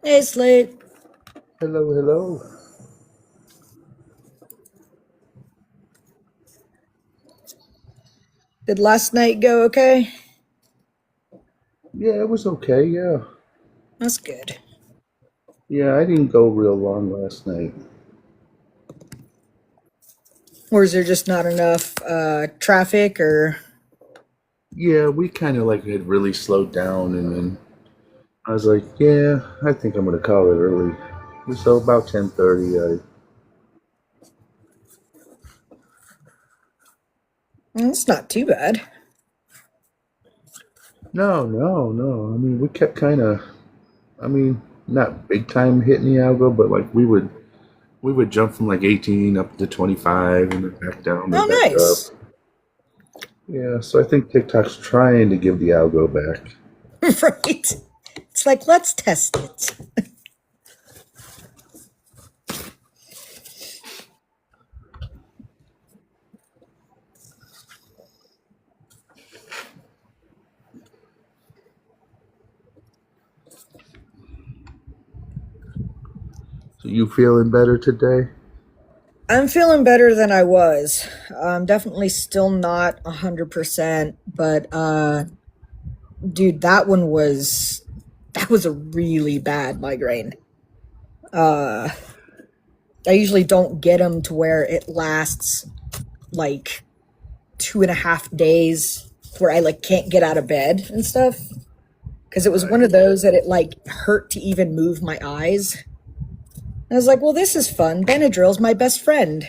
Hey, Slate. Hello, hello. Did last night go okay? Yeah, it was okay. Yeah, That's good. yeah. I didn't go real long last night. Or is there just not enough traffic or Yeah, we kind of like had really slowed down, and then I was like, yeah, I think I'm gonna call it early. So about 10:30. it's not too bad. No, no, no. I mean, we kept kind of. I mean, not big time hitting the algo, but like we would jump from like 18 up to 25, and then back down, then Oh, back up. nice. Yeah, so I think TikTok's trying to give the algo back. Right. It's like, let's test it. So you feeling better today? I'm feeling better than I was. I'm definitely still not 100%, but dude, that was a really bad migraine. Uh I usually don't get them to where it lasts like 2.5 days where I like can't get out of bed and stuff. Because it was one of Right. those that it like hurt to even move my eyes. I was like, well, this is fun. Benadryl's my best friend.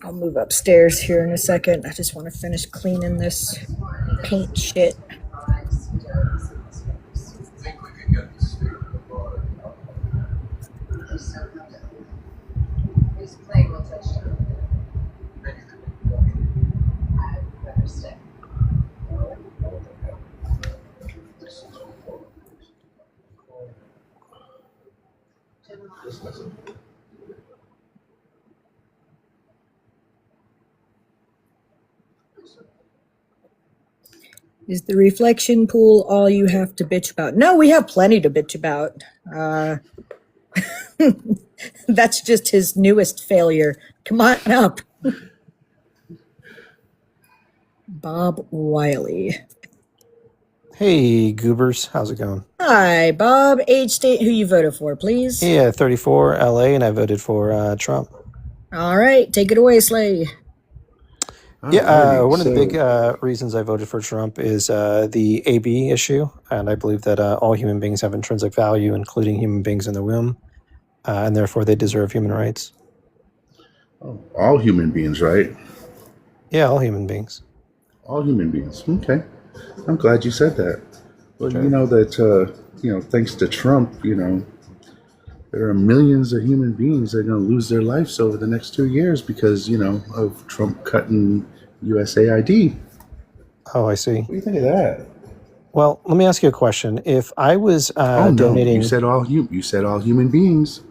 I'll move upstairs here in a second. I just want to finish cleaning this paint shit. Is the reflection pool all you have to bitch about? No, we have plenty to bitch about. That's just his newest failure. Come on up. Bob Wiley. Hey, goobers. How's it going? Hi, Bob. Age, state, who you voted for, please. Yeah, 34 LA, and I voted for Trump. All right, take it away, Slay. Yeah, Alrighty. one of the big So, reasons I voted for Trump is the AB issue. And I believe that all human beings have intrinsic value, including human beings in the womb, and therefore they deserve human rights. all human beings, right? Yeah, all human beings. All human beings. Okay. I'm glad you said that. Well, you Sure. know that thanks to Trump, there are millions of human beings that are going to lose their lives over the next 2 years because of Trump cutting USAID. Oh, I see. What do you think of that? Well, let me ask you a question. If I was Oh no, you donating, said you said all human beings.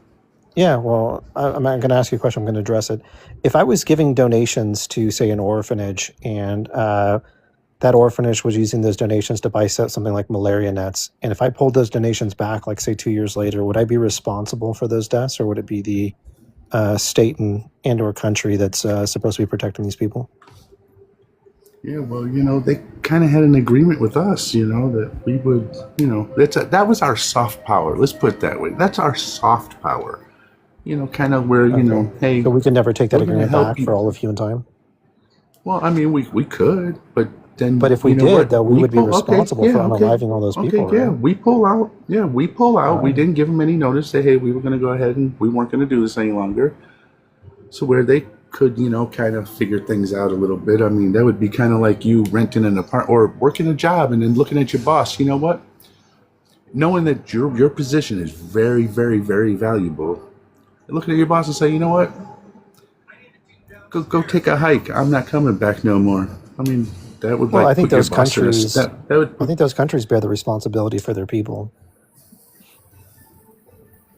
yeah, well, I'm not going to ask you a question. I'm going to address it. If I was giving donations to, say, an orphanage, and that orphanage was using those donations to buy something like malaria nets, and if I pulled those donations back, like say 2 years later, would I be responsible for those deaths, or would it be the state and or country that's supposed to be protecting these people? Yeah, well, they kind of had an agreement with us, that we would, that was our soft power. Let's put it that way. That's our soft power. Kind of where, Okay, hey, so we could never take that we're going to agreement help back for you. all of human time. Well, I mean, we could, but But then if we you know did, what? though, we We would be pull. Okay, responsible for yeah, okay, unaliving all those okay, people, yeah. right? We pull out. Yeah, we pull out. We Uh, didn't give them any notice. Say, hey, we were going to go ahead and we weren't going to do this any longer. So where they could, kind of figure things out a little bit. I mean, that would be kind of like you renting an apartment or working a job and then looking at your boss. You know what? Knowing that your position is very, very, very valuable. And looking at your boss and say, you know what? Go take a hike. I'm not coming back no more. I mean, that would well, I like think put your those boss in a. countries, That I would. think those countries bear the responsibility for their people.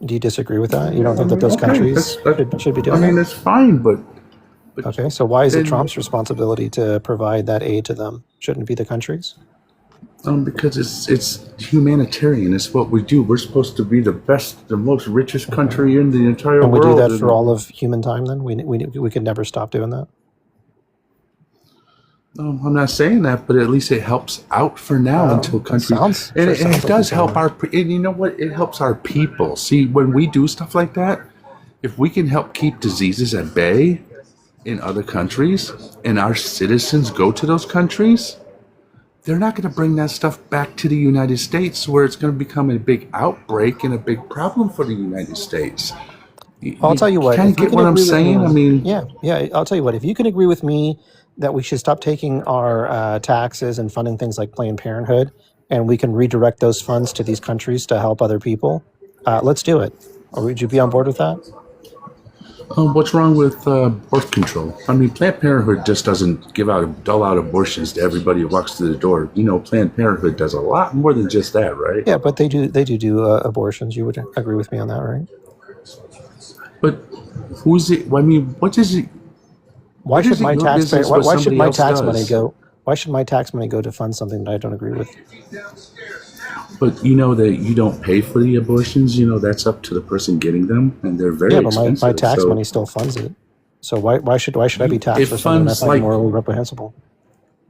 Do you disagree with that? You don't think that those Okay, countries should be I doing mean, that? that's fine, but Okay, so why is it then Trump's responsibility to provide that aid to them? Shouldn't it be the countries? because it's humanitarian. It's what we do. We're supposed to be the best, the most richest Okay. country in the entire And we do world, that for and all of human time then? We could never stop doing that? I'm not saying that, but at least it helps out for now until It countries, sounds and sure it, and sounds it like you're does saying help that. and you know what? It helps our people. See, when we do stuff like that, if we can help keep diseases at bay in other countries, and our citizens go to those countries, they're not going to bring that stuff back to the United States, where it's going to become a big outbreak and a big problem for the United States. I'll You tell you what, kind of if you get can what I'm agree with saying? I me, mean, yeah, I'll tell you what, if you can agree with me that we should stop taking our taxes and funding things like Planned Parenthood, and we can redirect those funds to these countries to help other people, let's do it. Or would you be on board with that? what's wrong with birth control? I mean, Planned Parenthood just doesn't dole out abortions to everybody who walks through the door. You know, Planned Parenthood does a lot more than just that, right? Yeah, but they do abortions. You would agree with me on that, right? But who's it? I mean, what is it? Why What should is it my your taxpayer? business Why, what why should somebody my else tax money does? go? Why should my tax money go to fund something that I don't agree with? But you know that you don't pay for the abortions. You know that's up to the person getting them, and they're very Yeah, but my expensive. tax money So still funds it. So why should I be it taxed for something I funds find like morally reprehensible?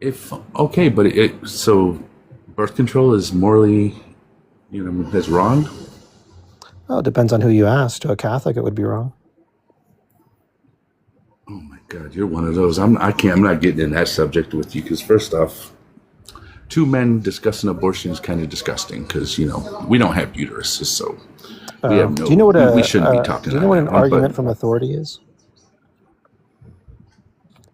if okay, but so birth control is morally, is wrong. Oh, it depends on who you ask. To a Catholic, it would be wrong. Oh my God, you're one of those. I can't. I'm not getting in that subject with you because first off, two men discussing abortion is kind of disgusting because we don't have uteruses, so we have Do you know what we shouldn't be talking do you know on what that an one. But argument from authority is?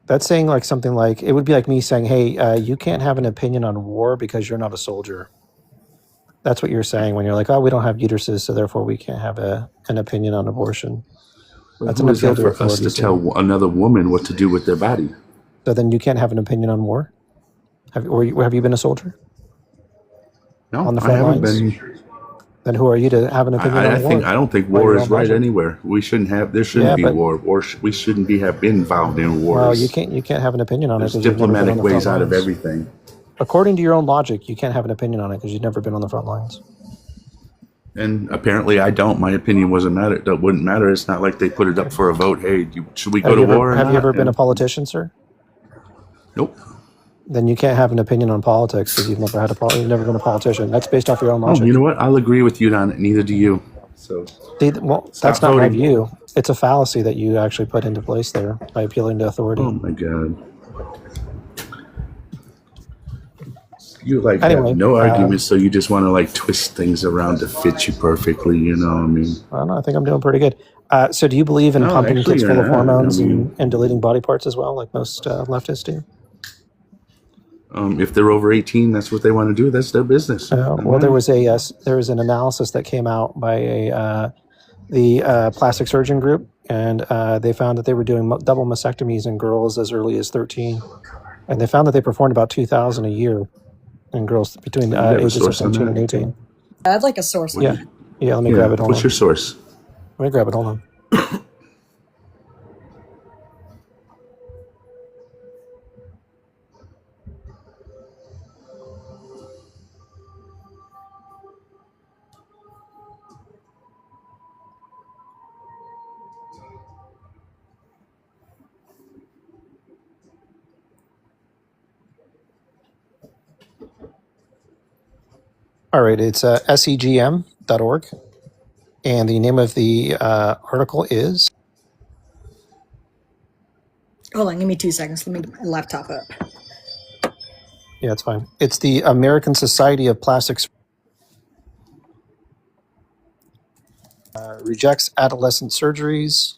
That's saying like something like it would be like me saying, "Hey, you can't have an opinion on war because you're not a soldier." That's what you're saying when you're like, "Oh, we don't have uteruses, so therefore we can't have an opinion on abortion." That's an who is appeal that to for us authority. to So, tell another woman what to do with their body? so then you can't have an opinion on war. Have you been a soldier No, on the I front haven't lines? been. Then who are you to have an opinion on war I don't think by war your is own right logic? anywhere. We shouldn't have. There shouldn't Yeah, be but war. We shouldn't have been involved in well, you wars. can't have an opinion on it There's because you've never been on diplomatic the front ways out of lines. everything. According to your own logic, you can't have an opinion on it because you've never been on the front lines. And apparently, I don't. My opinion wasn't matter. That wouldn't matter. It's not like they put it up Okay. for a vote. Hey, should we go Have to you ever war or have you ever not? been a And politician, sir? nope. Then you can't have an opinion on politics because you've never been a politician. That's based off your own Oh, you logic. know what? I'll agree with you on it. Neither do you. So See, well, that's stop not my voting. view. It's a fallacy that you actually put into place there by appealing to Oh authority. my God. You like have Anyway, no arguments, so you just want to like twist things around to fit you perfectly. I mean, I don't know. I think I'm doing pretty good. So, do you believe in no, pumping actually, kids you're full of not. I hormones mean, and deleting body parts as well, like most leftists do? if they're over 18, that's what they want to do. That's their business. Not Well, there mine. was an analysis that came out by the plastic surgeon group, and they found that they were doing double mastectomies in girls as early as 13, and they found that they performed about 2,000 a year in girls between You have a ages of source on 13 and that? 18. I'd like a source What on Yeah, that. yeah. Let me Yeah. grab it. Hold What's on. your source? Let me grab it. Hold on. All right, it's segm.org, and the name of the article is. Hold on, give me 2 seconds. Let me get my laptop up. Yeah, it's fine. It's the American Society of Plastic rejects adolescent surgeries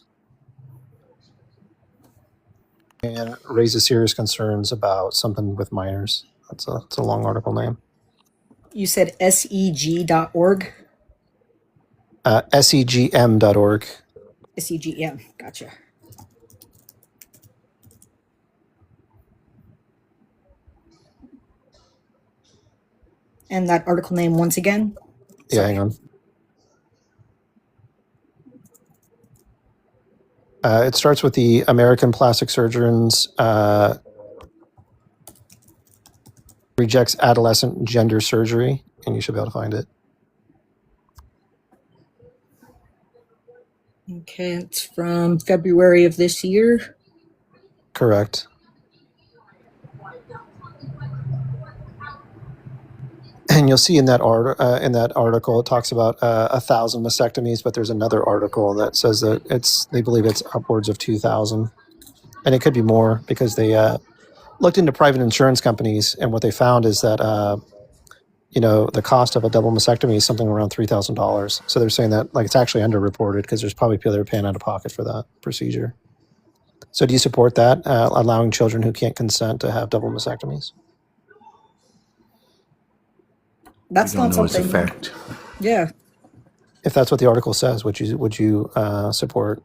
and raises serious concerns about something with minors. It's a long article name. You said seg.org? segm.org. SEGM. Gotcha. And that article name once again? Yeah, Sorry. hang on. It starts with the American Plastic Surgeons rejects adolescent gender surgery, and you should be able to find it. Okay, it's from February of this year. Correct. And you'll see in that article, it talks about 1,000 mastectomies, but there's another article that says that they believe it's upwards of 2,000, and it could be more because they looked into private insurance companies, and what they found is that the cost of a double mastectomy is something around $3,000. So they're saying that it's actually underreported because there's probably people that are paying out of pocket for that procedure. So do you support that, allowing children who can't consent to have double mastectomies? That's not something. It's a fact. Yeah. If that's what the article says, would you support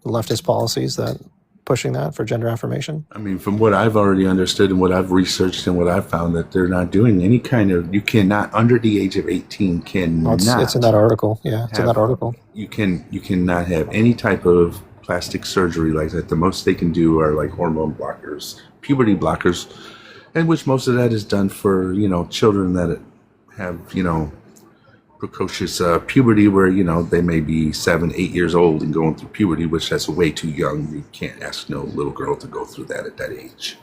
leftist policies that pushing that for gender affirmation? I mean, from what I've already understood and what I've researched and what I've found, that they're not doing any kind of, you cannot, under the age of 18, cannot. It's in that article. Yeah, it's in that article. You cannot have any type of plastic surgery like that. The most they can do are like hormone blockers, puberty blockers, and which most of that is done for, children that have, precocious puberty where, they may be 7, 8 years old and going through puberty, which that's way too young. You can't ask no little girl to go through that at that age.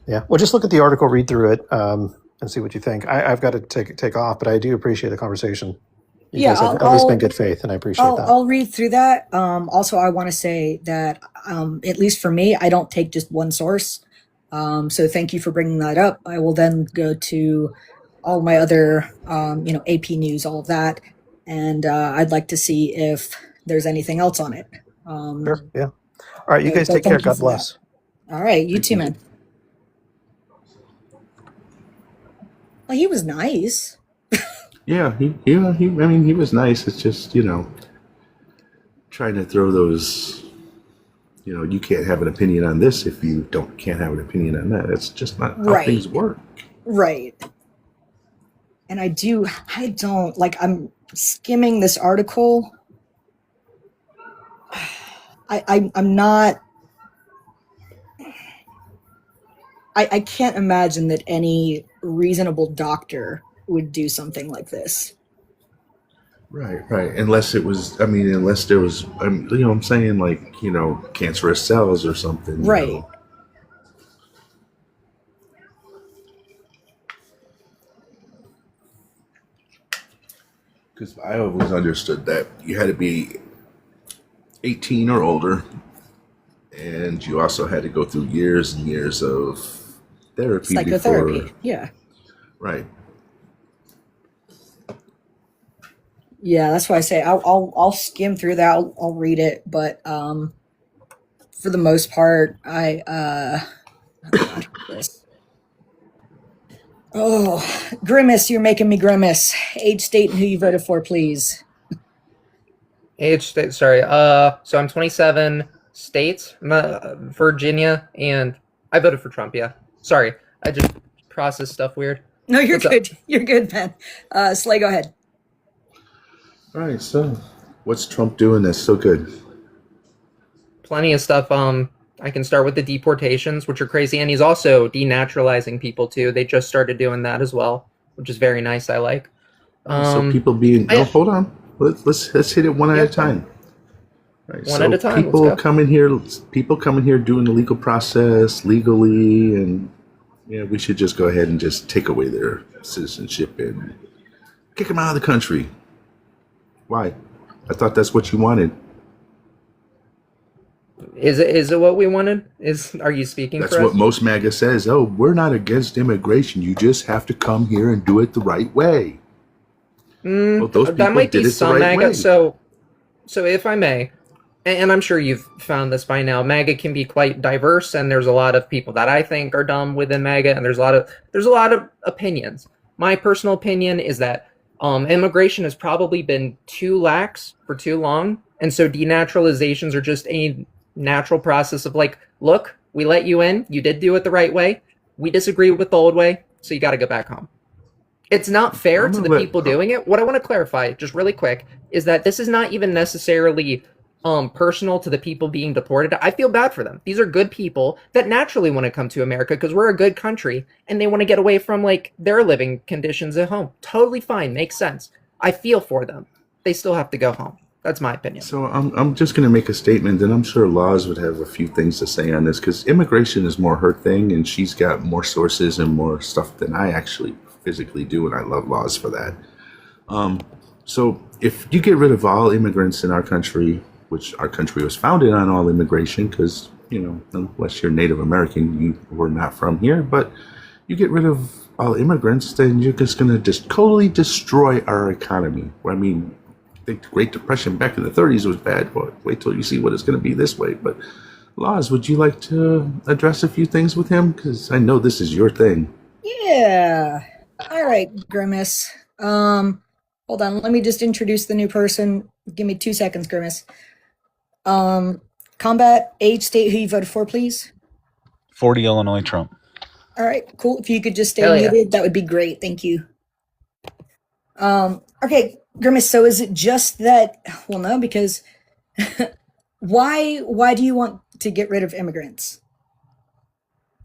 Yeah. Well, just look at the article, read through it, and see what you think. I've got to take off, but I do appreciate the conversation. You guys have always been good faith, and I appreciate that. I'll read through that. Also, I want to say that, at least for me, I don't take just one source. So thank you for bringing that up. I will then go to all my other, AP News, all of that. And I'd like to see if there's anything else on it. Sure, yeah. All right, you guys take care. God bless. All right, you too, man. Well, he was nice. Yeah, he was nice. It's just, trying to throw those, you can't have an opinion on this if you can't have an opinion on that. It's just not how things work. Right. And I'm skimming this article. I'm not, I can't imagine that any reasonable doctor would do something like this. Right. Unless there was, I'm saying like, cancerous cells or something. Right. Because I always understood that you had to be 18 or older, and you also had to go through years and years of therapy. Psychotherapy, yeah. Right. Yeah, that's why I say I'll skim through that. I'll read it, but for the most part, Oh, Grimace, you're making me grimace. Age, state, and who you voted for, please. Age, state, sorry. So I'm 27, states, Virginia, and I voted for Trump, yeah. Sorry, I just process stuff weird. No, you're good. You're good, man. Slay, go ahead. All right, so what's Trump doing that's so good? Plenty of stuff. I can start with the deportations, which are crazy, and he's also denaturalizing people too. They just started doing that as well, which is very nice. I like. So people being hold on, let's hit it one at a time. Right, one at a time. People coming here doing the legal process legally, and we should just go ahead and just take away their citizenship and kick them out of the country. Why? I thought that's what you wanted. Is it what we wanted? Are you speaking That's for us? what most MAGA says. Oh, we're not against immigration. You just have to come here and do it the right way. Well, those people that might did be it some the right MAGA. way. So if I may, and I'm sure you've found this by now, MAGA can be quite diverse, and there's a lot of people that I think are dumb within MAGA, and there's a lot of opinions. My personal opinion is that immigration has probably been too lax for too long, and so denaturalizations are just a natural process of like, look, we let you in, you did do it the right way, we disagree with the old way, so you got to go back home. It's not fair to the people doing it. What I want to clarify, just really quick, is that this is not even necessarily personal to the people being deported, I feel bad for them. These are good people that naturally want to come to America because we're a good country and they want to get away from like their living conditions at home. Totally fine, makes sense. I feel for them. They still have to go home. That's my opinion. So I'm just going to make a statement, and I'm sure Laws would have a few things to say on this because immigration is more her thing, and she's got more sources and more stuff than I actually physically do, and I love Laws for that. So if you get rid of all immigrants in our country, which our country was founded on all immigration, because unless you're Native American, you were not from here, but you get rid of all immigrants, then you're just going to just totally destroy our economy. I mean, I think the Great Depression back in the 30s was bad, but wait till you see what it's going to be this way. But Laws, would you like to address a few things with him? Because I know this is your thing. Yeah. All right, Grimace. Hold on. Let me just introduce the new person. Give me 2 seconds, Grimace. Combat, age, state, who you voted for, please. 40 Illinois Trump. All right, cool. If you could just stay Hell yeah. muted, that would be great. Thank you. Okay, Grimace, so is it just that, well, no, because why do you want to get rid of immigrants?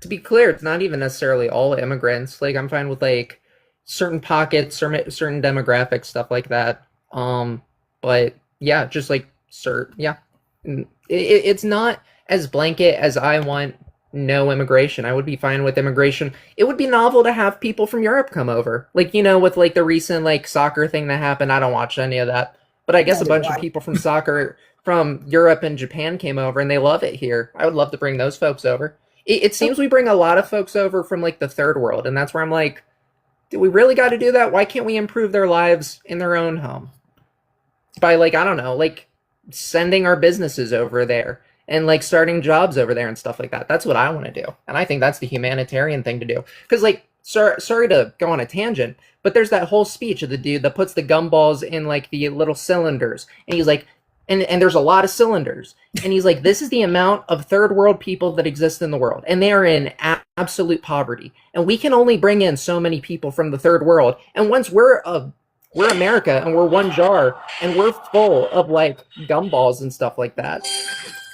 To be clear, it's not even necessarily all immigrants. Like, I'm fine with like certain pockets or certain demographics, stuff like that. But yeah, just like it's not as blanket as I want no immigration. I would be fine with immigration. It would be novel to have people from Europe come over. Like, with like the recent like soccer thing that happened. I don't watch any of that. But I guess a bunch of people from soccer from Europe and Japan came over and they love it here. I would love to bring those folks over. It seems we bring a lot of folks over from like the third world, and that's where I'm like, do we really got to do that? Why can't we improve their lives in their own home? By like, I don't know, like sending our businesses over there and like starting jobs over there and stuff like that. That's what I want to do. And I think that's the humanitarian thing to do. Because like, sorry to go on a tangent, but there's that whole speech of the dude that puts the gumballs in like the little cylinders. And he's like, and there's a lot of cylinders. And he's like, this is the amount of third world people that exist in the world. And they are in absolute poverty. And we can only bring in so many people from the third world. And once we're America and we're one jar and we're full of like gumballs and stuff like that.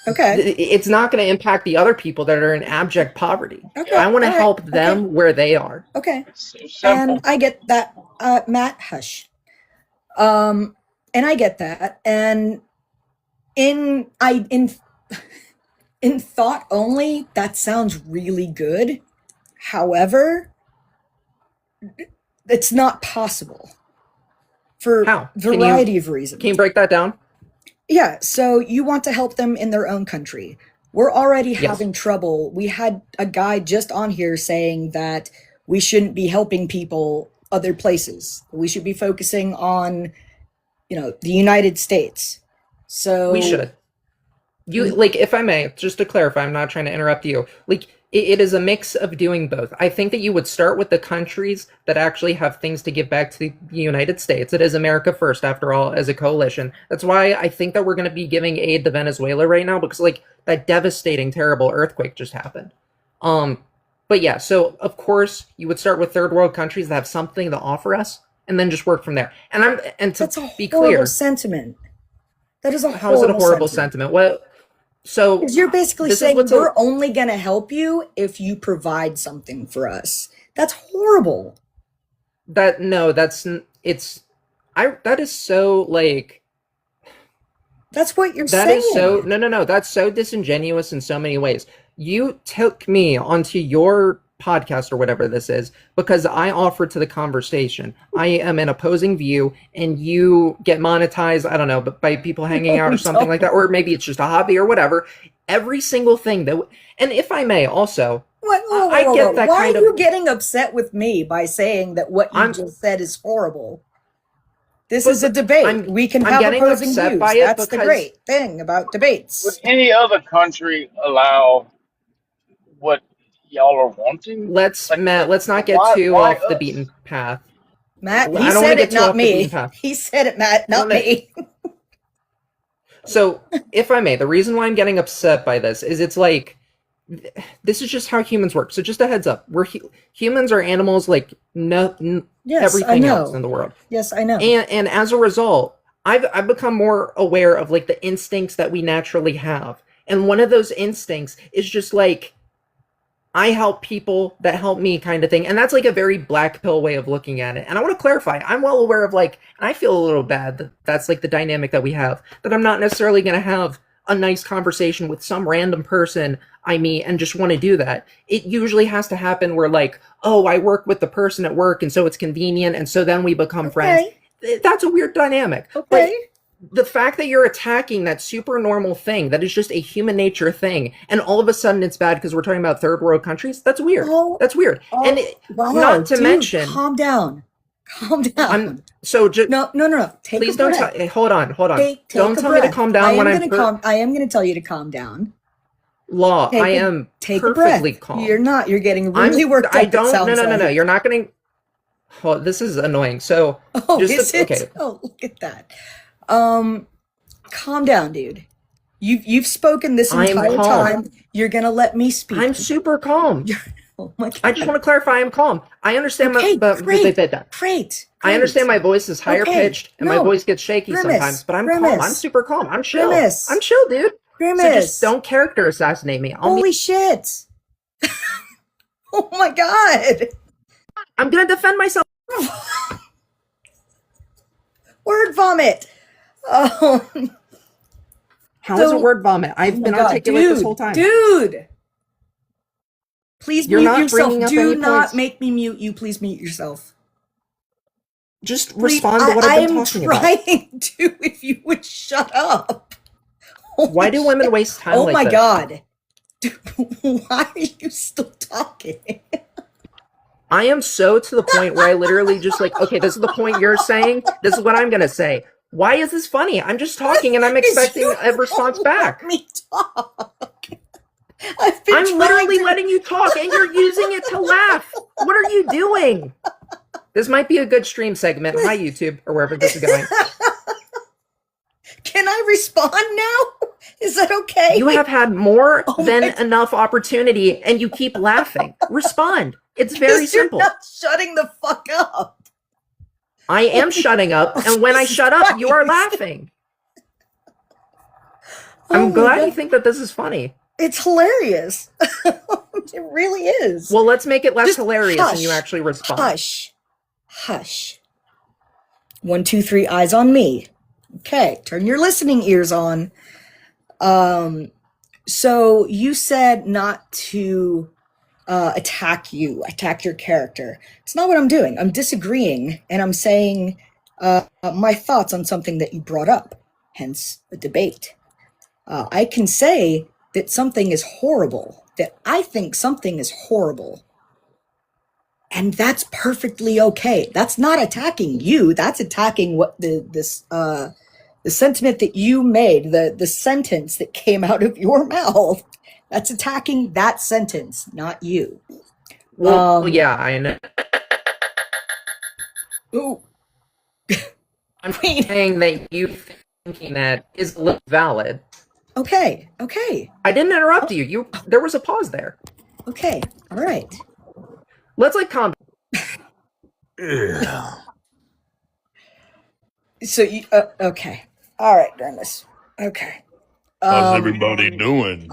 Okay. It's not going to impact the other people that are in abject poverty. Okay. I want to help them where they are. Okay. And I get that, Matt, hush. And I get that. And in thought only, that sounds really good. However, it's not possible for How? a variety of reasons. Can you break that down? Yeah, so you want to help them in their own country. We're already having trouble. We had a guy just on here saying that we shouldn't be helping people other places. We should be focusing on, the United States. So we should. You like, if I may, just to clarify, I'm not trying to interrupt you. Like, it is a mix of doing both. I think that you would start with the countries that actually have things to give back to the United States. It is America first, after all, as a coalition. That's why I think that we're going to be giving aid to Venezuela right now, because like that devastating, terrible earthquake just happened. But yeah, so of course you would start with third world countries that have something to offer us, and then just work from there. And to that's a be horrible clear, sentiment. That is a how is it a horrible sentiment? What? So because you're basically saying we're only going to help you if you provide something for us. That's horrible. That is so like. That's what you're That saying. is so no. That's so disingenuous in so many ways. You took me onto your podcast or whatever this is because I offered to the conversation. I am an opposing view, and you get monetized, I don't know, but by people hanging out or something like that, or maybe it's just a hobby or whatever. Every single thing that, and if I may also, I get that. Why are you getting upset with me by saying that what you just said is horrible? This is a debate. We can have opposing views. That's the great thing about debates. Would any other country allow what y'all are wanting? Let's not get too off the beaten path. Matt, he said it, not me. He said it, Matt, not me. So, if I may, the reason why I'm getting upset by this is it's like, this is just how humans work. So just a heads up, humans are animals like everything else in the world. Yes, I know. And as a result, I've become more aware of like the instincts that we naturally have. And one of those instincts is just like I help people that help me kind of thing. And that's like a very black pill way of looking at it. And I want to clarify, I'm well aware of like, and I feel a little bad that that's like the dynamic that we have, that I'm not necessarily going to have a nice conversation with some random person I meet and just want to do that. It usually has to happen where like, oh, I work with the person at work and so it's convenient. And so then we become friends. That's a weird dynamic. Okay. But the fact that you're attacking that super normal thing that is just a human nature thing, and all of a sudden it's bad because we're talking about third world countries, that's weird. That's weird. And wow, not to dude, mention, calm down. I'm so just no. Take please a don't breath. Hold on. Take Don't a tell me to breath. calm down when I'm I am going to tell you to calm down. Law. I am take perfectly a breath. calm. You're not. You're getting really worked up. I don't. No. Like. You're not going to. Oh, this is annoying. So, okay. Oh, look at that. Calm down, dude. You've spoken this entire time. You're gonna let me speak. I'm super calm. Oh my God. I just want to clarify. I'm calm. I understand great. I understand my voice is higher pitched and my voice gets shaky sometimes, but I'm calm. I'm super calm. I'm chill. I'm chill, dude. So just don't character assassinate me. Holy shit! Oh my God! I'm gonna defend myself. Word vomit. How is a word vomit? I've been articulate this whole time. Dude! Please You're mute yourself. Do not points. make me mute you. Please mute yourself. Just respond to what I've been talking about. I'm trying to, if you would shut up. Why do women waste time like this? Oh my God. Dude, why are you still talking? I am so to the point where I literally just like, okay, this is the point you're saying. This is what I'm going to say. Why is this funny? I'm just talking and I'm expecting a response back. Let me talk. I'm literally letting you talk and you're using it to laugh. What are you doing? This might be a good stream segment. Hi, YouTube, or wherever this is going. Can I respond now? Is that okay? You have had more than enough opportunity and you keep laughing. Respond. It's very simple. You're not shutting the fuck up. I am shutting up, and when I shut up, you are laughing. I'm glad you think that this is funny. It's hilarious. It really is. Well, let's make it less hilarious and you actually respond. Hush. 1, 2, 3, eyes on me. Okay, turn your listening ears on. So you said not to attack your character. It's not what I'm doing. I'm disagreeing, and I'm saying my thoughts on something that you brought up, hence a debate. I can say that something is horrible, that I think something is horrible, and that's perfectly okay. That's not attacking you. That's attacking what the sentiment that you made, the sentence that came out of your mouth. That's attacking that sentence, not you. Well, yeah, I know. Ooh. I'm saying that you thinking that is valid. Okay. I didn't interrupt you. There was a pause there. Okay. All right. Let's like calm. So you okay. All right, Dermis. Okay. How's everybody doing?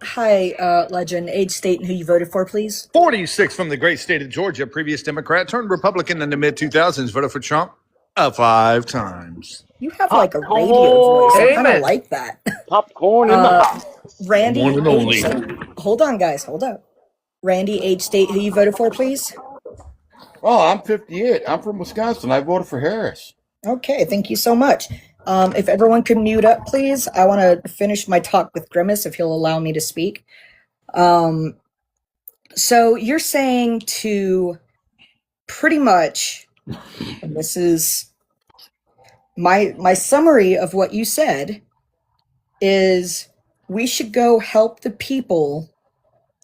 Hi, Legend. Age, state, and who you voted for, please. 46 from the great state of Georgia. Previous Democrat turned Republican in the mid-2000s. Voted for Trump 5 times. You have like a radio voice. I kind of like that. Popcorn in the house. Randy, One and only. Hold on, guys. Hold up. Randy, age, state, who you voted for, please. Oh, I'm 58. I'm from Wisconsin. I voted for Harris. Okay, thank you so much. If everyone could mute up, please. I want to finish my talk with Grimace, if he'll allow me to speak. So you're saying to pretty much, and this is my summary of what you said, is we should go help the people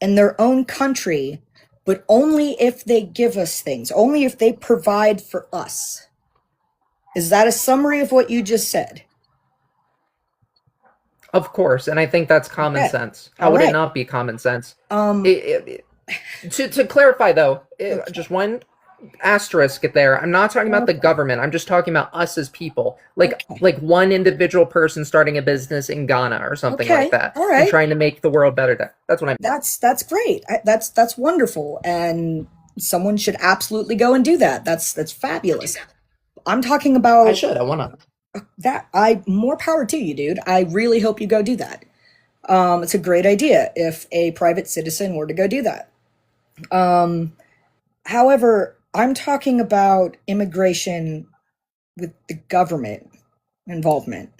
in their own country, but only if they give us things, only if they provide for us. Is that a summary of what you just said? Of course, and I think that's common sense. How would it not be common sense? To clarify, though, just one asterisk it there. I'm not talking about the government. I'm just talking about us as people. Like one individual person starting a business in Ghana or something like that, all right, and trying to make the world better. That's what I mean. That's great. That's wonderful, and someone should absolutely go and do that. That's fabulous. I'm talking about I wanna. that. More power to you, dude. I really hope you go do that. It's a great idea if a private citizen were to go do that. However, I'm talking about immigration with the government involvement.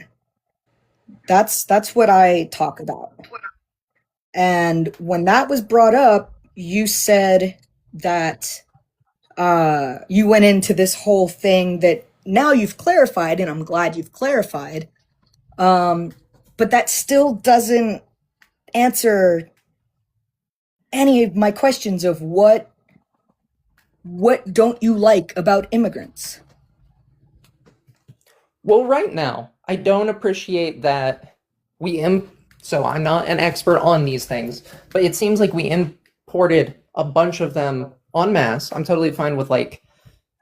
That's what I talk about. And when that was brought up, you said that you went into this whole thing that now you've clarified, and I'm glad you've clarified. But that still doesn't answer any of my questions of what don't you like about immigrants? Well, right now, I don't appreciate that so I'm not an expert on these things, but it seems like we imported a bunch of them en masse. I'm totally fine with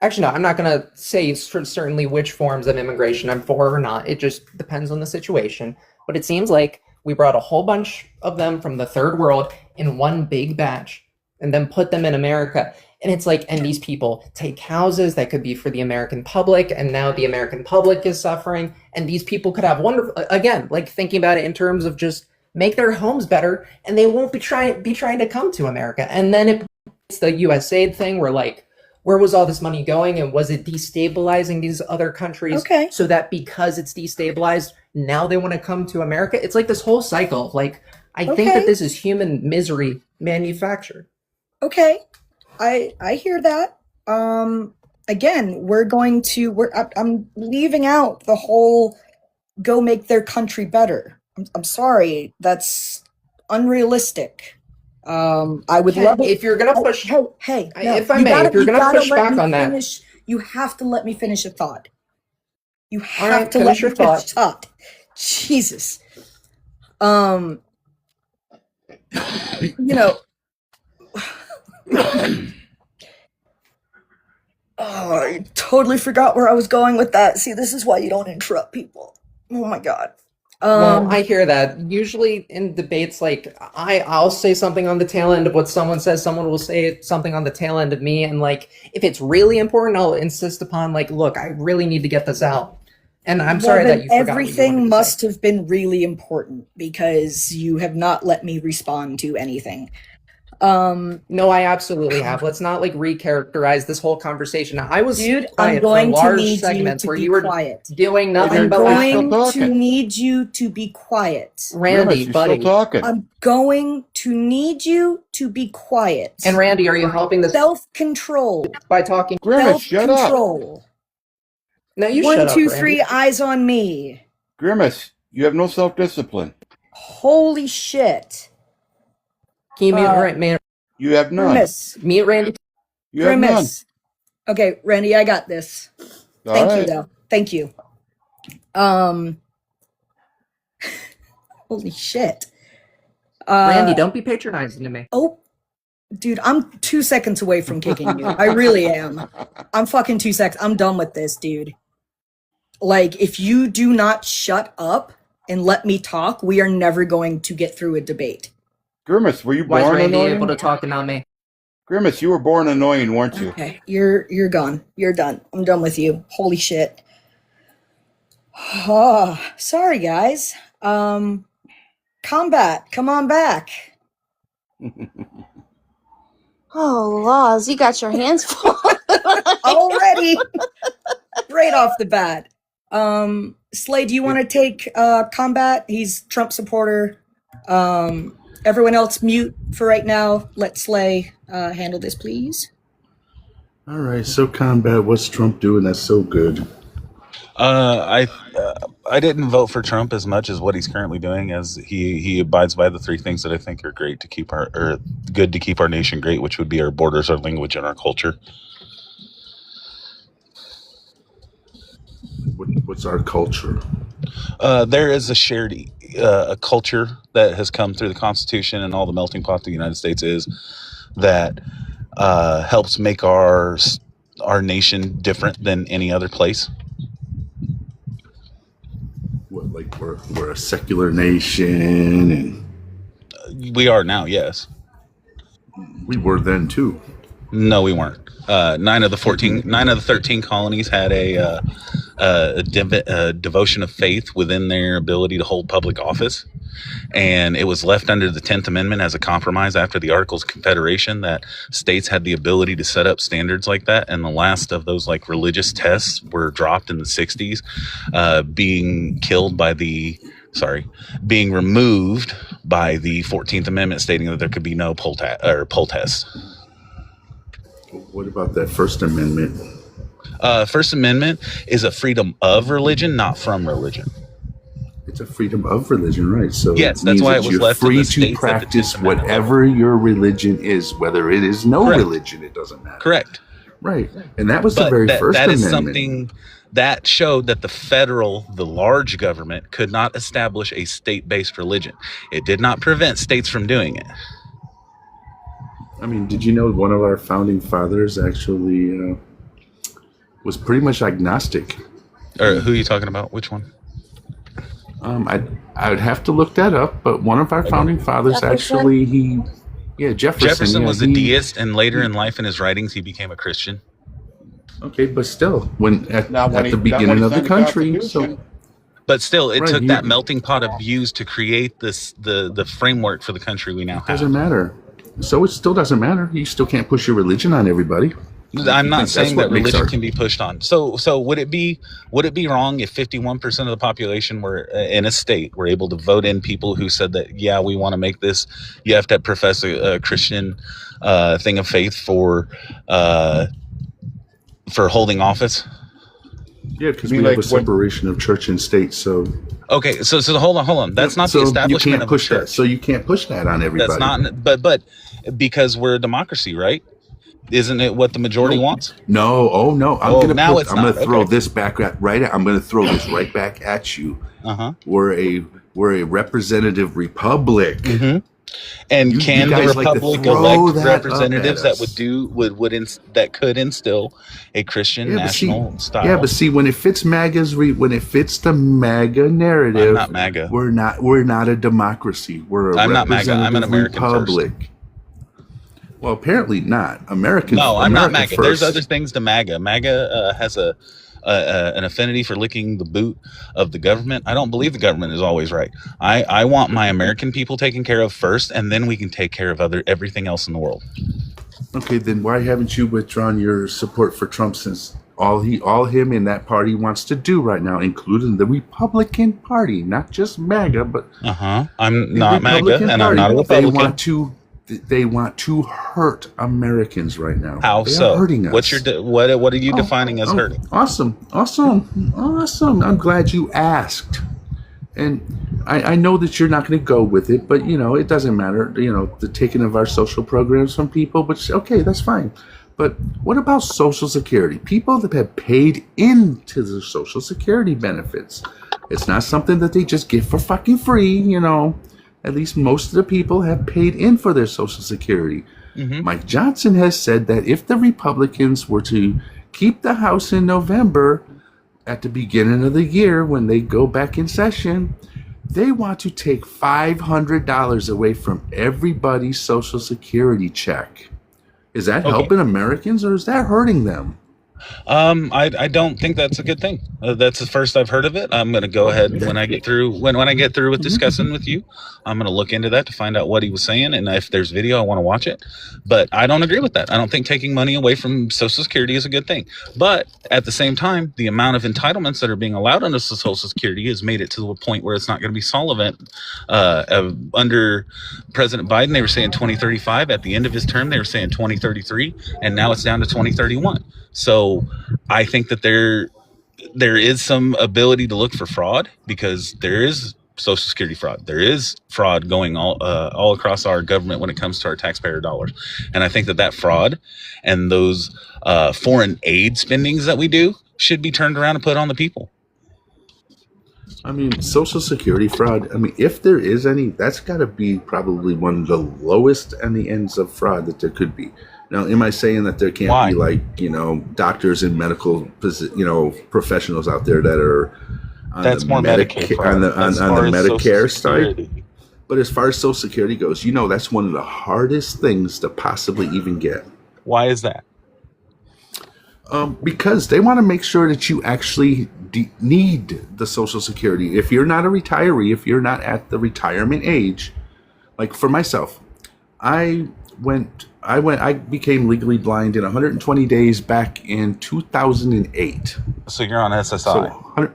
actually, no, I'm not going to say certainly which forms of immigration I'm for or not. It just depends on the situation. But it seems like we brought a whole bunch of them from the third world in one big batch and then put them in America. And it's like, and these people take houses that could be for the American public, and now the American public is suffering. And these people could have wonderful, again, like thinking about it in terms of just make their homes better, and they won't be trying to come to America. And then it's the USAID thing where where was all this money going, and was it destabilizing these other countries? Okay. So that because it's destabilized, now they want to come to America. It's like this whole cycle. I think that this is human misery manufactured. Okay. I hear that. Again, I'm leaving out the whole go make their country better. I'm sorry. That's unrealistic. I would love it. If you're gonna push, hey, no, if I may, if you're gonna push back on that, you have to let me finish a thought. You have right, to let finish your me finish a thought. Jesus. You know. Oh, I totally forgot where I was going with that. See, this is why you don't interrupt people. Oh my god. Well, I hear that. Usually in debates, I'll say something on the tail end of what someone says, someone will say something on the tail end of me, and if it's really important, I'll insist upon look, I really need to get this out. And I'm sorry that you forgot. Everything must have been really important because you have not let me respond to anything. No, I absolutely have. Let's not recharacterize this whole conversation. I was I'm going for large to need segments you to where be you were quiet. doing nothing I'm but going to need you to be quiet. Randy, Grimace, buddy. you're still talking. I'm going to need you to be quiet. And Randy, are you helping this Self-control. by talking? Grimace, shut up. Self-control. No, you 1, shut up, 2, Randy. 3, eyes on me. Grimace, you have no self-discipline. Holy shit. Can you mute man? You have none. Grimace. Mute Randy. You have none. Grimace. Okay, Randy, I got this. All Thank you, right. though. Thank you. Holy shit. Randy, don't be patronizing to me. Oh, dude, I'm 2 seconds away from kicking you. I really am. I'm fucking 2 seconds. I'm done with this, dude. If you do not shut up and let me talk, we are never going to get through a debate. Grimace, were you Why is born Randy annoying? able to talk and not me? Grimace, you were born annoying, weren't you? Okay, you're gone. You're done. I'm done with you. Holy shit. Oh, sorry, guys. Combat, come on back. Oh, laws, you got your hands full. Already. Right off the bat. Slay, do you want to take combat? He's Trump supporter. Everyone else mute for right now. Let Slay handle this, please. All right, so combat, what's Trump doing that's so good? I didn't vote for Trump as much as what he's currently doing, as he abides by the three things that I think are great to keep good to keep our nation great, which would be our borders, our language, and our culture. What's our culture? There is a shared a culture that has come through the Constitution and all the melting pot the United States is that helps make our our nation different than any other place? What, like we're a secular nation, and We are now, yes. we were then too. No, we weren't. 9 of the 13 colonies had a devotion of faith within their ability to hold public office. And it was left under the 10th Amendment as a compromise after the Articles of Confederation that states had the ability to set up standards like that. And the last of those like religious tests were dropped in the 60s, being removed by the 14th Amendment, stating that there could be no poll tests. What about that First Amendment? First Amendment is a freedom of religion, not from religion. It's a freedom of religion, right? So yes, that's why it was you're left free in the to states practice whatever your religion is, whether it is no Correct. religion, it doesn't matter. Correct. Right, and that was the very first that amendment. is something that showed that the large government could not establish a state-based religion. It did not prevent states from doing it. I mean, did you know one of our founding fathers actually was pretty much agnostic? Or who are you talking about? Which one? I would have to look that up, but one of our founding fathers actually, Jefferson was a deist, and later in life in his writings he became a Christian. Okay, but still, at the beginning of the country, so. But still, it took that melting pot of views to create the framework for the country we now have. Doesn't matter. So it still doesn't matter. You still can't push your religion on everybody. I'm not saying that religion can be pushed on. So would it be wrong if 51% of the population were in a state were able to vote in people who said that, yeah, we want to make this, you have to profess a Christian thing of faith for holding office? Yeah, because we have a separation of church and state. So okay, so hold on. That's not the establishment of a church. So you can't push that on everybody. That's not. But because we're a democracy, right? Isn't it what the majority wants? No. Oh no. I'm gonna throw this back right. I'm gonna throw this right back at you. We're a representative republic. Mm-hmm. And can the republic elect representatives that that could instill a Christian national style? Yeah, but see, when it fits the MAGA narrative, I'm not MAGA. We're not a democracy. I'm not MAGA. I'm an American republic. First. Well, apparently not. American. No, I'm American not MAGA. First. There's other things to MAGA. MAGA has an affinity for licking the boot of the government. I don't believe the government is always right. I want my American people taken care of first, and then we can take care of everything else in the world. Okay, then why haven't you withdrawn your support for Trump, since all him in that party wants to do right now, including the Republican Party, not just MAGA, but I'm not MAGA, and I'm not a Republican. They want to hurt Americans right now. How they so? Are hurting us. What are you defining as hurting? Awesome. I'm glad you asked. And I know that you're not going to go with it, but it doesn't matter. The taking of our social programs from people, but okay, that's fine. But what about Social Security? People that have paid into the Social Security benefits. It's not something that they just get for fucking free, At least most of the people have paid in for their Social Security. Mm-hmm. Mike Johnson has said that if the Republicans were to keep the House in November, at the beginning of the year, when they go back in session, they want to take $500 away from everybody's Social Security check. Is that helping Americans, or is that hurting them? I don't think that's a good thing. That's the first I've heard of it. I'm going to go ahead when I get through with discussing with you. I'm going to look into that to find out what he was saying, and if there's video, I want to watch it. But I don't agree with that. I don't think taking money away from Social Security is a good thing. But at the same time, the amount of entitlements that are being allowed under Social Security has made it to the point where it's not going to be solvent. Under President Biden, they were saying 2035. At the end of his term, they were saying 2033, and now it's down to 2031. So I think that there is some ability to look for fraud, because there is Social Security fraud. There is fraud going all across our government when it comes to our taxpayer dollars. And I think that fraud and those foreign aid spendings that we do should be turned around and put on the people. I mean, Social Security fraud. I mean, if there is any, that's got to be probably one of the lowest on the ends of fraud that there could be. Now, am I saying that there can't Why? be like doctors and medical professionals out there that are on That's the more Medicaid Medicare fraud. on As the far as Social Medicare side? Security, But as far as Social Security goes, that's one of the hardest things to possibly even get. why is that? Because they want to make sure that you actually need the Social Security. If you're not a retiree, if you're not at the retirement age, like for myself, I became legally blind in 120 days back in 2008. So you're on SSI.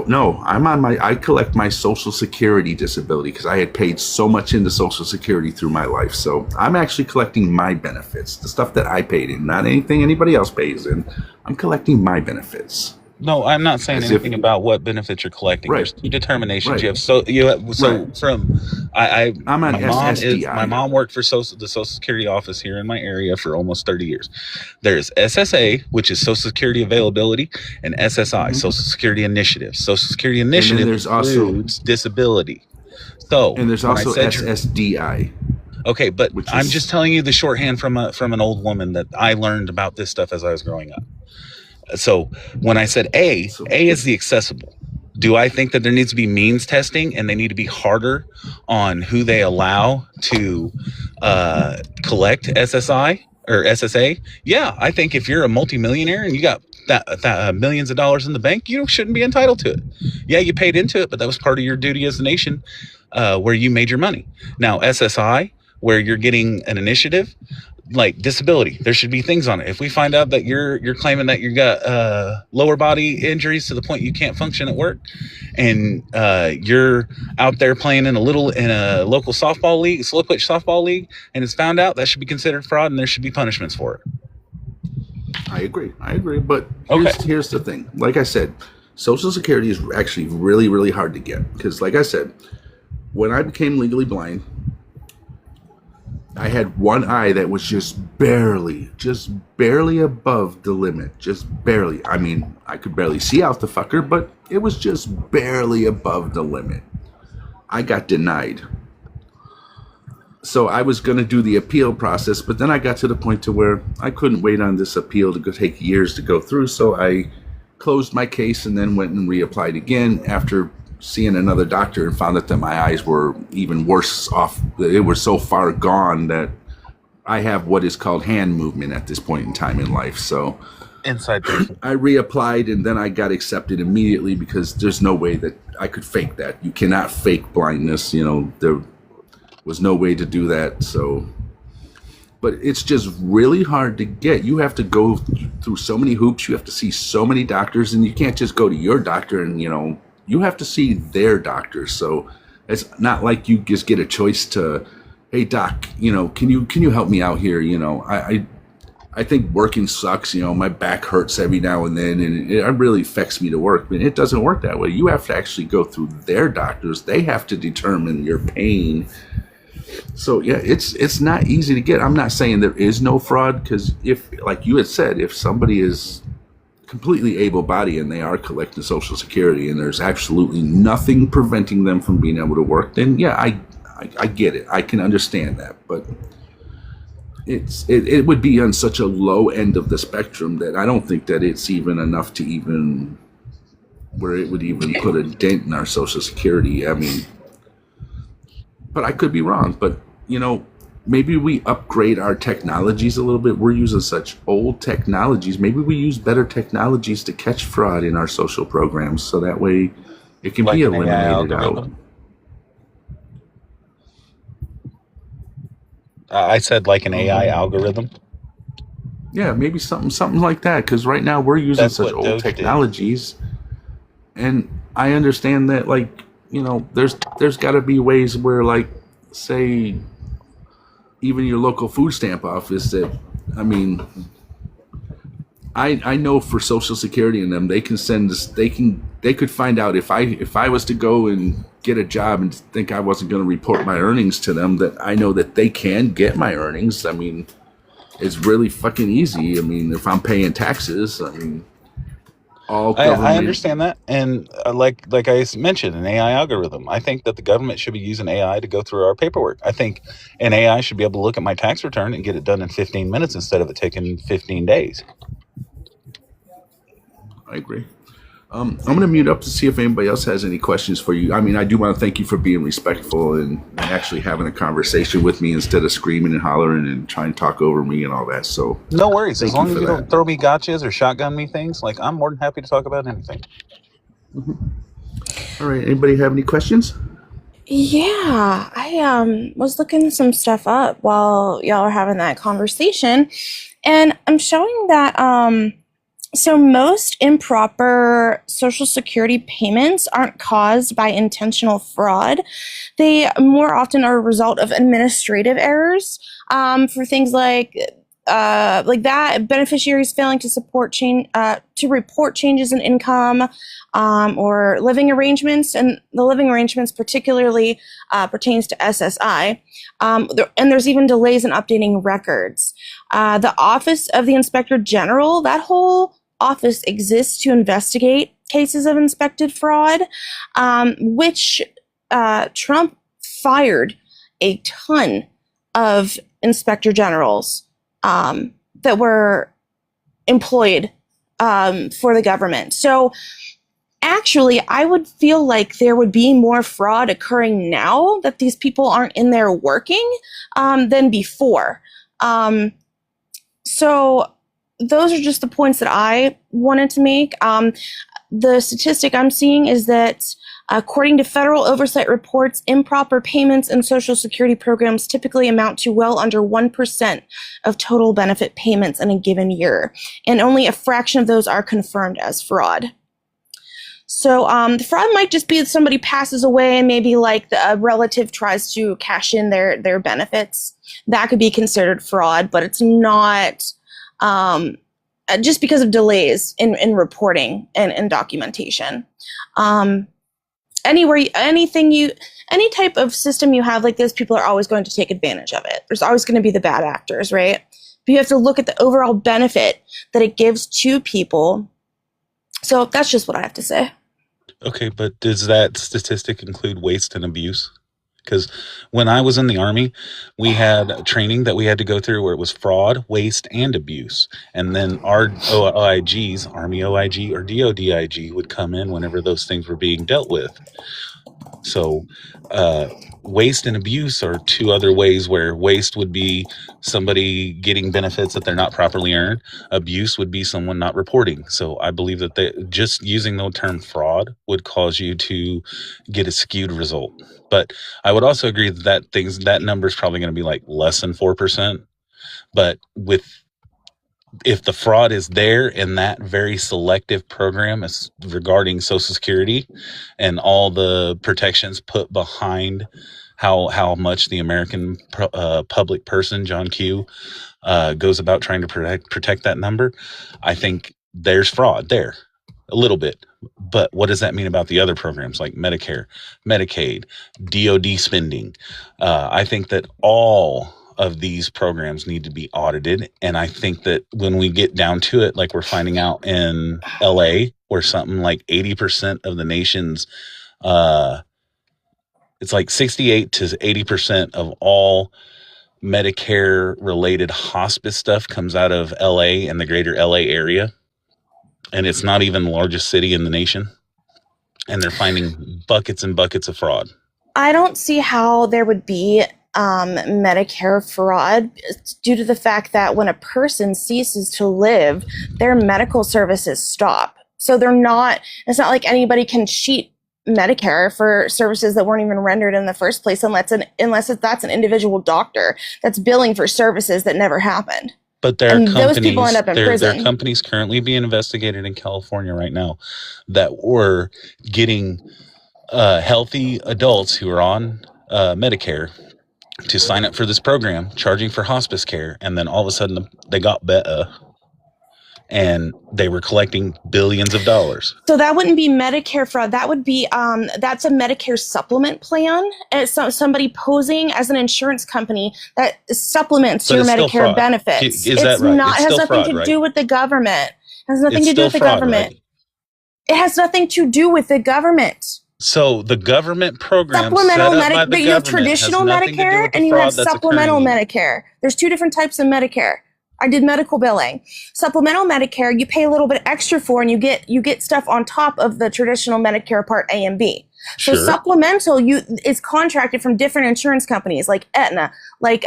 No, I collect my Social Security disability because I had paid so much into Social Security through my life. So I'm actually collecting my benefits, the stuff that I paid in, not anything anybody else pays in. I'm collecting my benefits. No, I'm not saying anything about what benefits you're collecting. Right. There's two determinations. Right. You have Right. from I'm on SSDI. my mom worked for the Social Security office here in my area for almost 30 years. There's SSA, which is Social Security Availability, and SSI, Social Security Initiative. Social Security Initiative includes disability. So and there's also SSDI. Okay, but I'm just telling you the shorthand from an old woman that I learned about this stuff as I was growing up. So when I said A is the accessible. Do I think that there needs to be means testing and they need to be harder on who they allow to collect SSI or SSA? Yeah, I think if you're a multimillionaire and you got millions of dollars in the bank, you shouldn't be entitled to it. Yeah, you paid into it, but that was part of your duty as a nation where you made your money. Now, SSI, where you're getting an initiative, like disability, there should be things on it. If we find out that you're claiming that you got lower body injuries to the point you can't function at work, and you're out there playing in a local softball league, slow pitch softball league, and it's found out, that should be considered fraud, and there should be punishments for it. I agree, but here's the thing. Like I said, Social Security is actually really, really hard to get because, like I said, when I became legally blind, I had one eye that was just barely above the limit. Just barely. I mean, I could barely see out the fucker, but it was just barely above the limit. I got denied. So I was going to do the appeal process, but then I got to the point to where I couldn't wait on this appeal to take years to go through. So I closed my case and then went and reapplied again after seeing another doctor and found out that my eyes were even worse off. They were so far gone that I have what is called hand movement at this point in time in life. So inside I reapplied and then I got accepted immediately because there's no way that I could fake that. You cannot fake blindness. There was no way to do that. So, but it's just really hard to get. You have to go through so many hoops. You have to see so many doctors, and you can't just go to your doctor and, you have to see their doctor. So it's not like you just get a choice to, hey doc, can you help me out here? I think working sucks. My back hurts every now and then, and it really affects me to work. But it doesn't work that way. You have to actually go through their doctors. They have to determine your pain. So yeah, it's not easy to get. I'm not saying there is no fraud, because if, like you had said, if somebody is completely able-bodied and they are collecting Social Security and there's absolutely nothing preventing them from being able to work, then yeah, I get it. I can understand that, but it would be on such a low end of the spectrum that I don't think that it's even enough to even where it would even put a dent in our Social Security. I mean, but I could be wrong. But maybe we upgrade our technologies a little bit. We're using such old technologies. Maybe we use better technologies to catch fraud in our social programs, so that way it can be eliminated out. I said like an AI algorithm. Yeah, maybe something like that. Because right now we're using such old technologies, and I understand that, there's got to be ways where, say, even your local food stamp office, that, I mean, I know for Social Security and them, they can send us, they could find out if I was to go and get a job and think I wasn't going to report my earnings to them, that I know that they can get my earnings. I mean, it's really fucking easy. I mean, if I'm paying taxes, I mean, all I government. understand that, and like I mentioned, an AI algorithm. I think that the government should be using AI to go through our paperwork. I think an AI should be able to look at my tax return and get it done in 15 minutes instead of it taking 15 days. I agree. I'm going to mute up to see if anybody else has any questions for you. I mean, I do want to thank you for being respectful and actually having a conversation with me instead of screaming and hollering and trying to talk over me and all that. So No worries. As thank you long as for you that. don't throw me gotchas or shotgun me things, like I'm more than happy to talk about anything. All right. Anybody have any questions? Yeah, I was looking some stuff up while y'all are having that conversation, and I'm showing that so most improper Social Security payments aren't caused by intentional fraud. They more often are a result of administrative errors for things like that beneficiaries failing to report changes in income or living arrangements, and the living arrangements particularly pertains to SSI. And there's even delays in updating records. The Office of the Inspector General, that whole office exists to investigate cases of inspected fraud, which Trump fired a ton of inspector generals that were employed for the government. So actually, I would feel like there would be more fraud occurring now that these people aren't in there working than before. So those are just the points that I wanted to make. The statistic I'm seeing is that according to federal oversight reports, improper payments in Social Security programs typically amount to well under 1% of total benefit payments in a given year, and only a fraction of those are confirmed as fraud. So the fraud might just be that somebody passes away and maybe like a relative tries to cash in their benefits. That could be considered fraud, but it's not just because of delays in reporting and documentation. Any type of system you have like this, people are always going to take advantage of it. There's always going to be the bad actors, right? But you have to look at the overall benefit that it gives to people. So that's just what I have to say. Okay, but does that statistic include waste and abuse? Because when I was in the Army, we had training that we had to go through where it was fraud, waste, and abuse. And then our OIGs, Army OIG or DODIG, would come in whenever those things were being dealt with. So waste and abuse are two other ways where waste would be somebody getting benefits that they're not properly earned. Abuse would be someone not reporting. So I believe that just using the term fraud would cause you to get a skewed result. But I would also agree that number is probably going to be like less than 4%. But if the fraud is there in that very selective program is regarding Social Security and all the protections put behind how much the American public person, John Q, goes about trying to protect that number, I think there's fraud there a little bit. But what does that mean about the other programs like Medicare, Medicaid, DOD spending? I think that all of these programs need to be audited. And I think that when we get down to it, like we're finding out in LA, where something like 80% of the nation's, it's like 68 to 80% of all Medicare related hospice stuff comes out of LA and the greater LA area. And it's not even the largest city in the nation. And they're finding buckets and buckets of fraud. I don't see how there would be Medicare fraud due to the fact that when a person ceases to live, their medical services stop. So it's not like anybody can cheat Medicare for services that weren't even rendered in the first place unless that's an individual doctor that's billing for services that never happened. But there are those people end up in prison. There are companies currently being investigated in California right now that were getting healthy adults who are on Medicare to sign up for this program, charging for hospice care, and then all of a sudden they got better and they were collecting billions of dollars. So that wouldn't be Medicare fraud. That would be that's a Medicare supplement plan. It's somebody posing as an insurance company that supplements your Medicare benefits. Is that right? It has nothing to do with the government. It has nothing to do with the government. It has nothing to do with the government. So the government program Supplemental set up by the Medicare. You have government has traditional nothing to do Medicare with the and you have fraud that's supplemental occurring. Medicare. There's two different types of Medicare. I did medical billing. Supplemental Medicare, you pay a little bit extra for, and you get stuff on top of the traditional Medicare Part A and B. So Sure. supplemental is contracted from different insurance companies like Aetna, like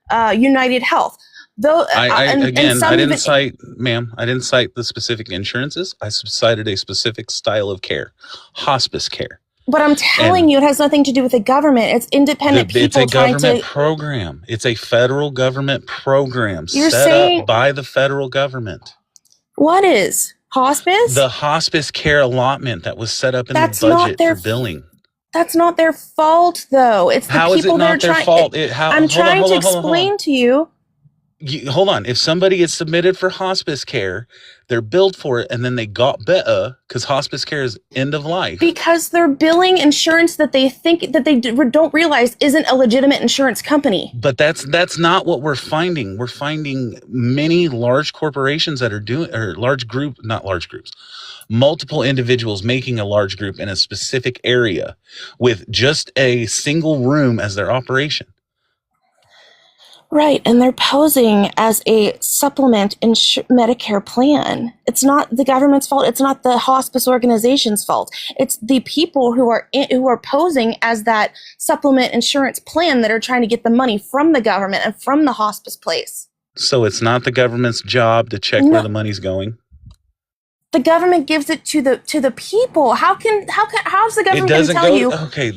United Health. Though I some didn't even, cite, ma'am, I didn't cite the specific insurances. I cited a specific style of care, hospice care. but I'm telling And you, it has nothing to do with the government. It's independent it's people a trying government to. program. It's a federal government program You're set saying up by the federal government. what is hospice? The hospice care allotment that was set up in That's the not budget their for billing. That's not their fault, though. It's the How is it people that are not their trying. fault? I'm trying to explain to you. Hold on. If somebody is submitted for hospice care, they're billed for it, and then they got better because hospice care is end of life. Because they're billing insurance that they think that they don't realize isn't a legitimate insurance company. But that's not what we're finding. We're finding many large corporations that are doing, or not large groups, multiple individuals making a large group in a specific area with just a single room as their operation. Right, and they're posing as a supplement in Medicare plan. It's not the government's fault. It's not the hospice organization's fault. It's the people who are posing as that supplement insurance plan that are trying to get the money from the government and from the hospice place. So it's not the government's job to check where the money's going. The government gives it to the people. How's the government going to tell you? Okay,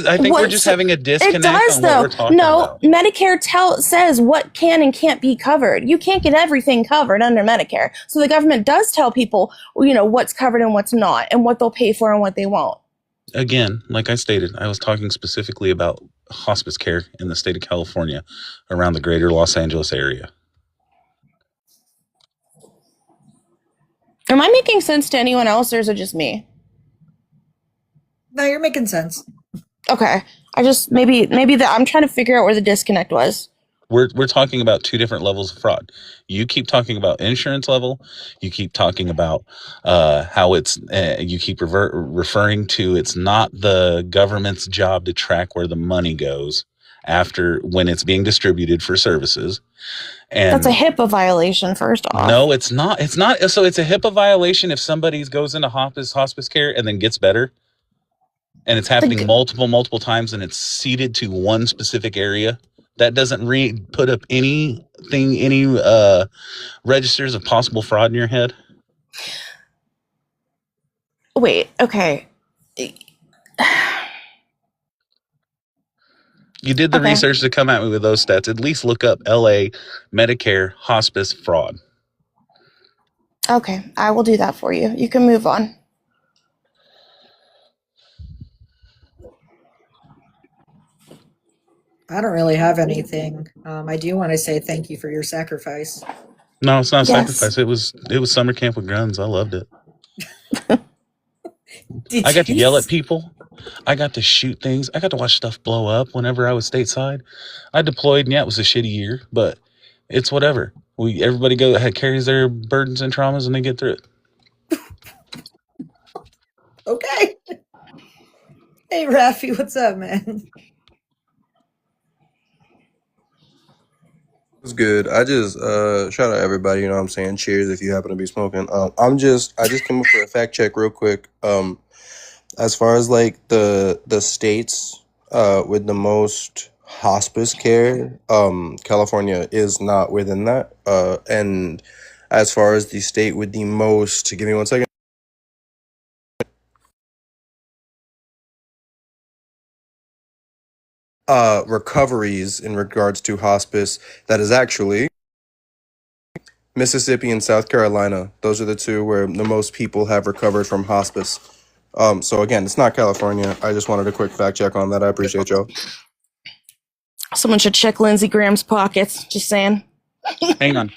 I think we're just having a disconnect on what we're talking about. No, Medicare says what can and can't be covered. You can't get everything covered under Medicare. So the government does tell people, what's covered and what's not, and what they'll pay for and what they won't. Again, like I stated, I was talking specifically about hospice care in the state of California around the greater Los Angeles area. Am I making sense to anyone else, or is it just me? No, you're making sense. Okay. I just maybe I'm trying to figure out where the disconnect was. We're talking about two different levels of fraud. You keep talking about insurance level. You keep talking about how it's. You keep referring to it's not the government's job to track where the money goes when it's being distributed for services. And that's a HIPAA violation, first off. No, it's not. It's not. So it's a HIPAA violation if somebody goes into hospice care and then gets better, and it's happening multiple times, and it's seeded to one specific area. That doesn't put up any registers of possible fraud in your head. Wait. Okay. You did the research to come at me with those stats. At least look up LA Medicare hospice fraud. Okay, I will do that for you. You can move on. I don't really have anything. I do want to say thank you for your sacrifice. No, it's not a sacrifice. It was summer camp with guns. I loved it. I got to yell at people. I got to shoot things. I got to watch stuff blow up whenever I was stateside. I deployed, and yeah, it was a shitty year, but it's whatever. Everybody carries their burdens and traumas, and they get through it. Okay. Hey, Rafi, what's up, man? It's good. I just shout out everybody, you know what I'm saying? Cheers if you happen to be smoking. I just came up for a fact check real quick. As far as like the states with the most hospice care, California is not within that. And as far as the state with the most, give me 1 second. Recoveries in regards to hospice, that is actually Mississippi and South Carolina. Those are the two where the most people have recovered from hospice. So again, it's not California. I just wanted a quick fact check on that. I appreciate y'all. Someone should check Lindsey Graham's pockets. Just saying. Hang on.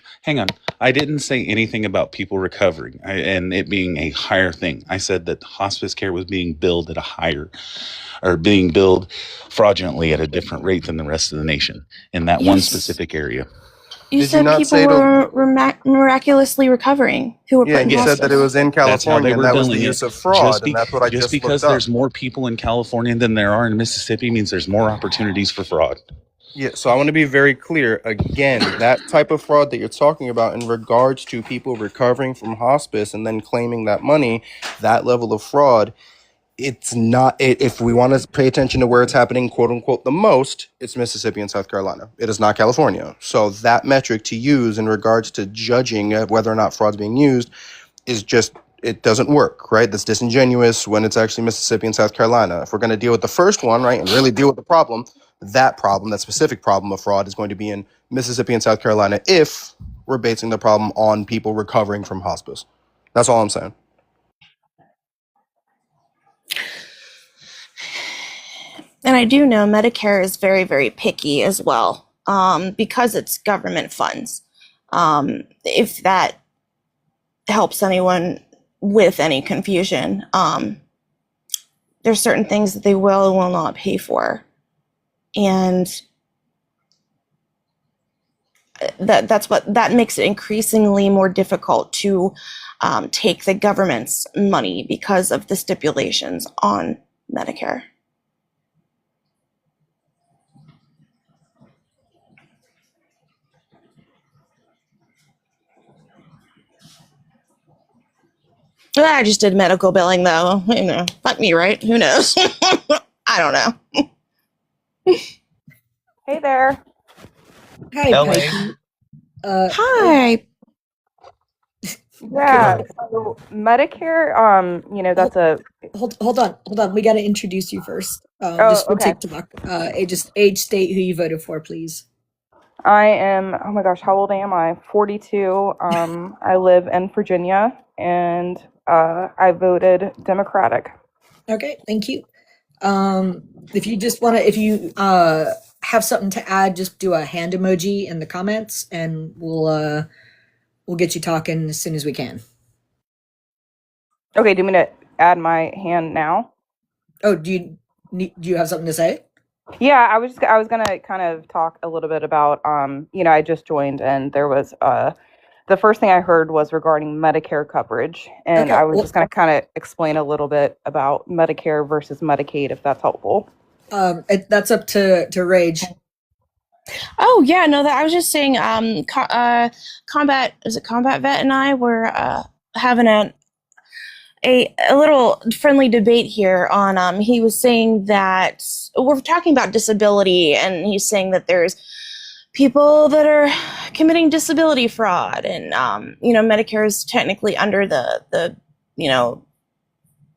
I didn't say anything about people recovering and it being a higher thing. I said that hospice care was being billed at a higher, or being billed fraudulently at a different rate than the rest of the nation in that one specific area. You Did you said not people say were miraculously recovering who were Yeah, put in he said that it hospice. was in That's how they California, and were that was the billing it. use of fraud, and that's what I Just just looked because up. there's more people in California than there are in Mississippi means there's more opportunities for fraud. Yeah, so I want to be very clear. Again, that type of fraud that you're talking about in regards to people recovering from hospice and then claiming that money, that level of fraud, it's not, if we want to pay attention to where it's happening, quote unquote, the most, it's Mississippi and South Carolina. It is not California. So that metric to use in regards to judging whether or not fraud's being used is just, it doesn't work, right? That's disingenuous when it's actually Mississippi and South Carolina. If we're going to deal with the first one, right, and really deal with the problem, that specific problem of fraud is going to be in Mississippi and South Carolina if we're basing the problem on people recovering from hospice. That's all I'm saying. And I do know Medicare is very, very picky as well, because it's government funds. If that helps anyone with any confusion, there's certain things that they will and will not pay for. And that makes it increasingly more difficult to take the government's money because of the stipulations on Medicare. I just did medical billing, though. Fuck me, right? Who knows? I don't know. Hey there. Hi, LA. Pikey. Hi. Yeah, so Medicare, that's a Hold on. We got to introduce you first. oh, Just for okay. TikTok. Age, state, who you voted for, please. I am, oh my gosh, how old am I? 42. I live in Virginia and I voted Democratic. Okay, thank you. If you just want to, if you have something to add, just do a hand emoji in the comments, and we'll get you talking as soon as we can. Okay, do you mean to add my hand now? Oh, do you have something to say? Yeah, I was gonna kind of talk a little bit about I just joined and there was the first thing I heard was regarding Medicare coverage, and Okay, I was well, just gonna kind of explain a little bit about Medicare versus Medicaid, if that's helpful. that's up to Rage. Oh yeah, no. That I was just saying. Combat vet and I were having a little friendly debate here on. He was saying that we're talking about disability, and he's saying that there's people that are committing disability fraud, and Medicare is technically under the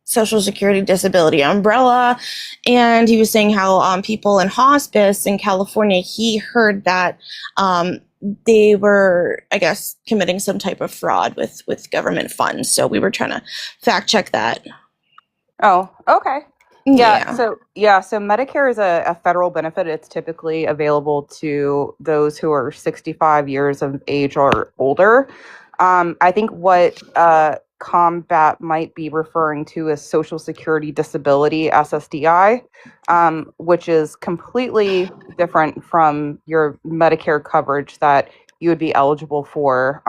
Social Security disability umbrella. And he was saying how people in hospice in California, he heard that they were, I guess, committing some type of fraud with government funds. So we were trying to fact check that. Oh, okay. Yeah. So Medicare is a federal benefit. It's typically available to those who are 65 years of age or older. I think what Combat might be referring to is Social Security Disability, SSDI, which is completely different from your Medicare coverage that you would be eligible for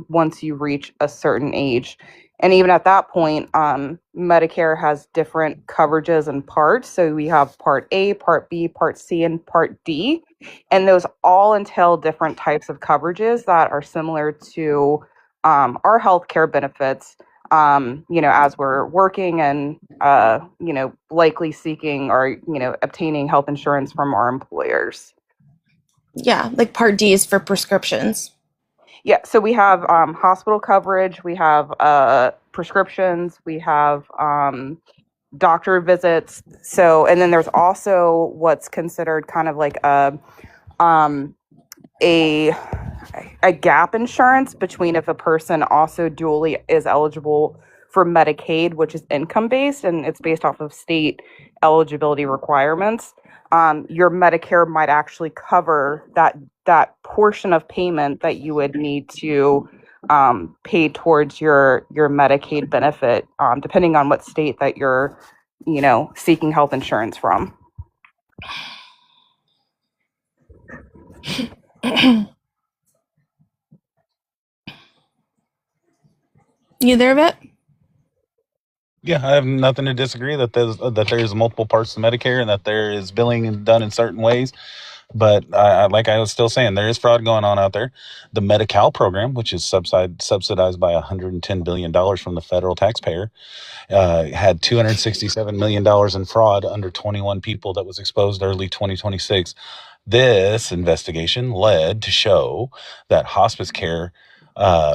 once you reach a certain age. And even at that point, Medicare has different coverages and parts. So we have Part A, Part B, Part C, and Part D. And those all entail different types of coverages that are similar to our healthcare benefits, as we're working and, likely seeking or, obtaining health insurance from our employers. Yeah, like Part D is for prescriptions. Yeah, so we have hospital coverage, we have prescriptions, we have doctor visits. So, and then there's also what's considered kind of like a gap insurance between if a person also dually is eligible for Medicaid, which is income based, and it's based off of state eligibility requirements. Your Medicare might actually cover that portion of payment that you would need to pay towards your Medicaid benefit, depending on what state that you're, seeking health insurance from. You there, Vet? Yeah, I have nothing to disagree that there's multiple parts to Medicare and that there is billing done in certain ways. But like I was still saying, there is fraud going on out there. The Medi-Cal program, which is subsidized by $110 billion from the federal taxpayer, had $267 million in fraud under 21 people that was exposed early 2026. This investigation led to show that hospice care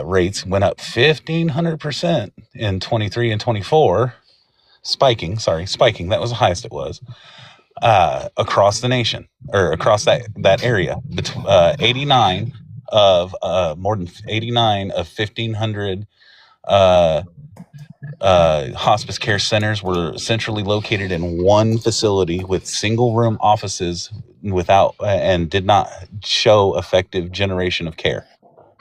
rates went up 1,500% in 23 and 24, spiking. That was the highest it was across the nation or across that area. 89 of more than 89 of 1,500 hospice care centers were centrally located in one facility with single room offices without and did not show effective generation of care.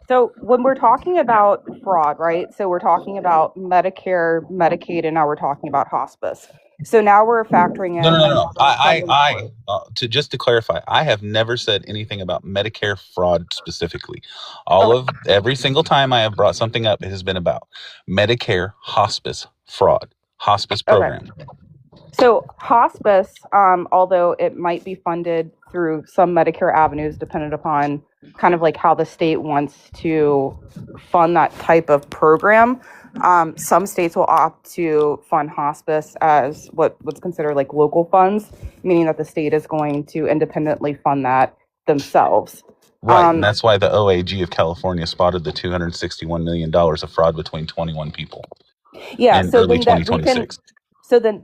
So when we're talking about fraud, right? So we're talking about Medicare, Medicaid, and now we're talking about hospice. So now we're factoring in No. another funding source. To clarify, I have never said anything about Medicare fraud specifically. Okay. Every single time I have brought something up, it has been about Medicare hospice fraud, hospice program. Okay. So hospice, although it might be funded through some Medicare avenues, dependent upon kind of like how the state wants to fund that type of program, some states will opt to fund hospice as what's considered like local funds, meaning that the state is going to independently fund that themselves. Right, and that's why the OAG of California spotted the $261 million of fraud between 21 people in So early then that we can 2026. So then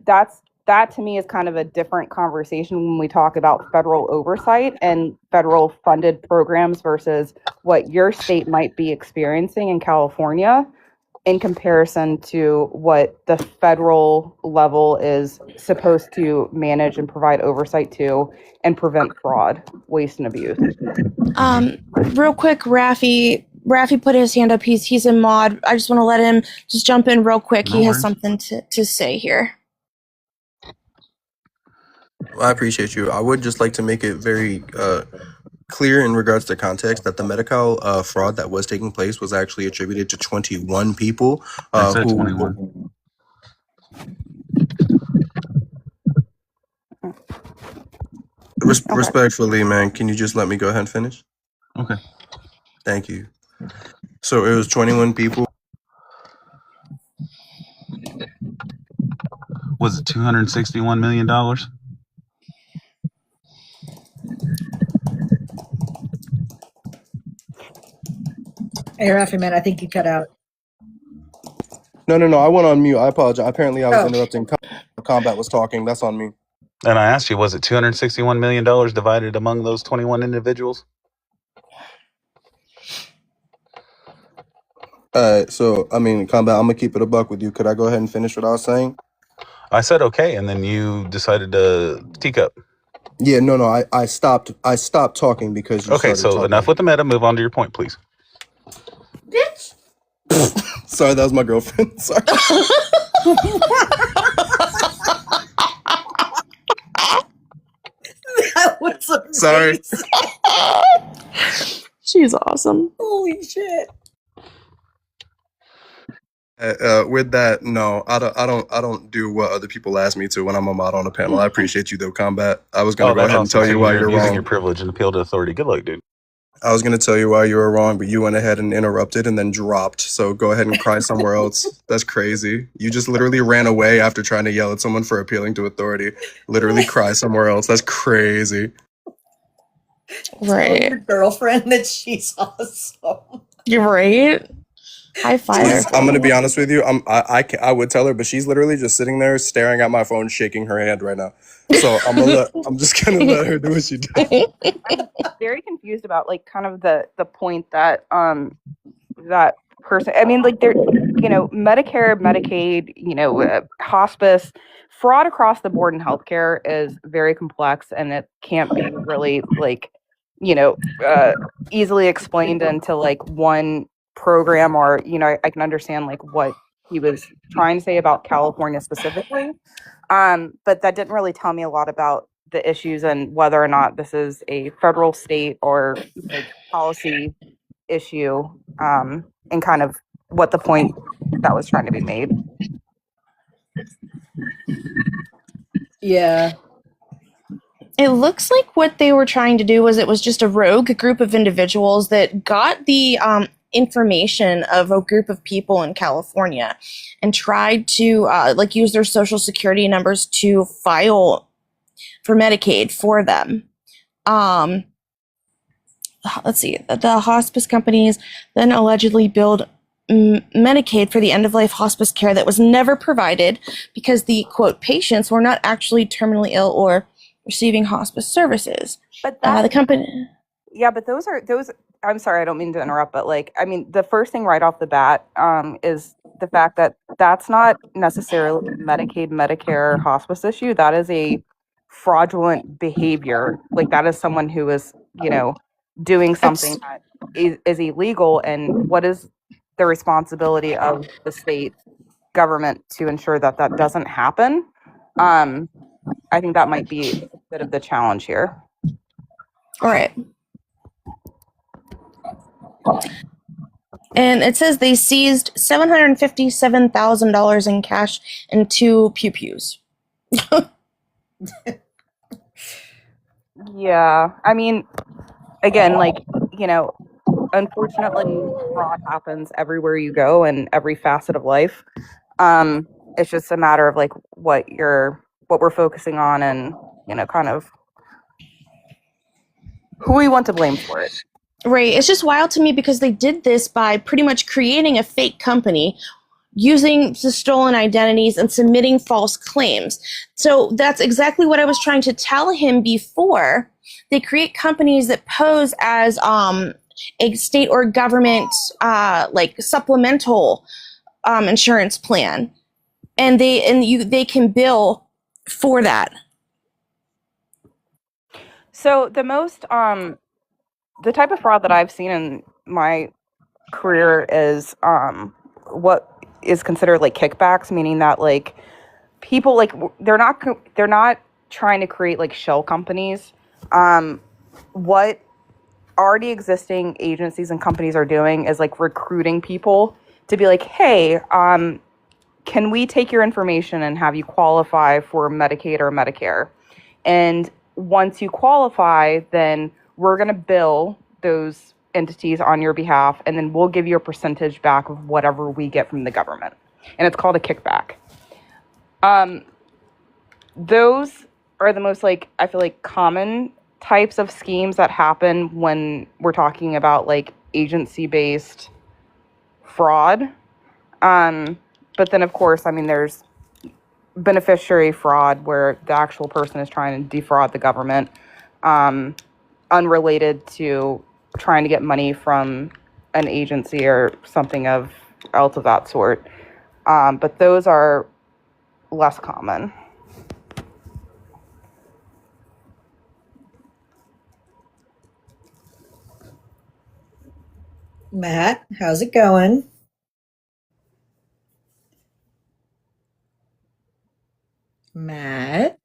that to me is kind of a different conversation when we talk about federal oversight and federal funded programs versus what your state might be experiencing in California in comparison to what the federal level is supposed to manage and provide oversight to and prevent fraud, waste, and abuse. Real quick, Rafi put his hand up. He's a mod. I just want to let him just jump in real quick. No He has worries. something to say here. I appreciate you. I would just like to make it very clear in regards to context that the Medi-Cal fraud that was taking place was actually attributed to 21 people I said who 21. Respectfully, man, can you just let me go ahead and finish? Okay. Thank you. So it was 21 people. Was it $261 million? Hey, Rafi, man, I think you cut out. No. I went on mute. I apologize. Apparently, I was interrupting. Combat was talking. That's on me. And I asked you, was it $261 million divided among those 21 individuals? So, I mean, Combat, I'm going to keep it a buck with you. Could I go ahead and finish what I was saying? I said okay, and then you decided to teacup. Yeah, no. I stopped talking because you started talking. Enough with the meta. Move on to your point, please. Bitch. Sorry, that was my girlfriend. Sorry. That was amazing. Sorry. She's awesome. Holy shit. With that, no, I don't do what other people ask me to when I'm a mod on a panel. I appreciate you though, Combat. I was gonna go ahead and tell you why you're using wrong. your privilege and appeal to authority. Good luck, dude. I was gonna tell you why you were wrong, but you went ahead and interrupted and then dropped. So go ahead and cry somewhere else. That's crazy. You just literally ran away after trying to yell at someone for appealing to authority. Literally cry somewhere else. That's crazy. Right. Tell your girlfriend that she's awesome. You're right. High five. I'm gonna be honest with you. I would tell her, but she's literally just sitting there staring at my phone, shaking her hand right now. So I'm just gonna let her do what she does. I'm very confused about like kind of the point that that person. I mean, like there, Medicare, Medicaid, hospice fraud across the board in healthcare is very complex, and it can't be really like easily explained into like one program, or I can understand like what he was trying to say about California specifically, but that didn't really tell me a lot about the issues and whether or not this is a federal, state, or like policy issue, and kind of what the point that was trying to be made. Yeah. It looks like what they were trying to do was it was just a rogue group of individuals that got the information of a group of people in California and tried to like use their social security numbers to file for Medicaid for them. Let's see, the hospice companies then allegedly billed Medicaid for the end-of-life hospice care that was never provided because the, quote, patients were not actually terminally ill or receiving hospice services. But The company... Yeah, but those I'm sorry, I don't mean to interrupt, but like, I mean, the first thing right off the bat is the fact that that's not necessarily a Medicaid, Medicare hospice issue. That is a fraudulent behavior. Like that is someone who is, doing something that is illegal. And what is the responsibility of the state government to ensure that that doesn't happen? I think that might be a bit of the challenge here. All right. And it says they seized $757,000 in cash and 2 pew-pews. Yeah, I mean, again, like, unfortunately, fraud happens everywhere you go and every facet of life. It's just a matter of like what we're focusing on and, kind of who we want to blame for it. Right. It's just wild to me because they did this by pretty much creating a fake company, using the stolen identities and submitting false claims. So that's exactly what I was trying to tell him before. They create companies that pose as a state or government like supplemental insurance plan, and they can bill for that. So the most the type of fraud that I've seen in my career is what is considered like kickbacks, meaning that like people like they're not trying to create like shell companies. What already existing agencies and companies are doing is like recruiting people to be like, hey, can we take your information and have you qualify for Medicaid or Medicare? And once you qualify, then we're going to bill those entities on your behalf, and then we'll give you a percentage back of whatever we get from the government. And it's called a kickback. Those are the most, like, I feel like common types of schemes that happen when we're talking about like agency-based fraud. But then, of course, I mean, there's beneficiary fraud where the actual person is trying to defraud the government, unrelated to trying to get money from an agency or something else of that sort. But those are less common. Matt, how's it going? Matt?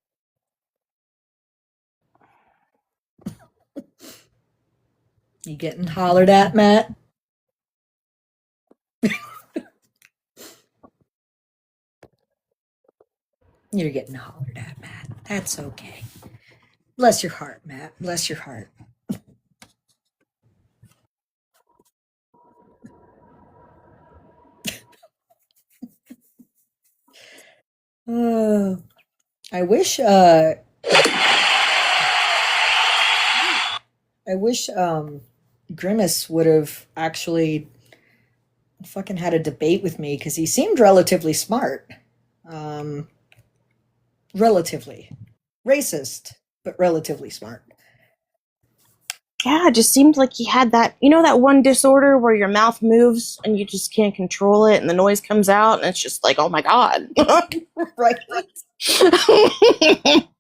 You getting hollered at, Matt? You're getting hollered at, Matt. That's okay. Bless your heart, Matt. Bless your heart. I wish Grimace would have actually fucking had a debate with me because he seemed relatively smart. Relatively. Racist, but relatively smart. Yeah, it just seemed like he had that, that one disorder where your mouth moves and you just can't control it and the noise comes out and it's just like, oh my God. Right.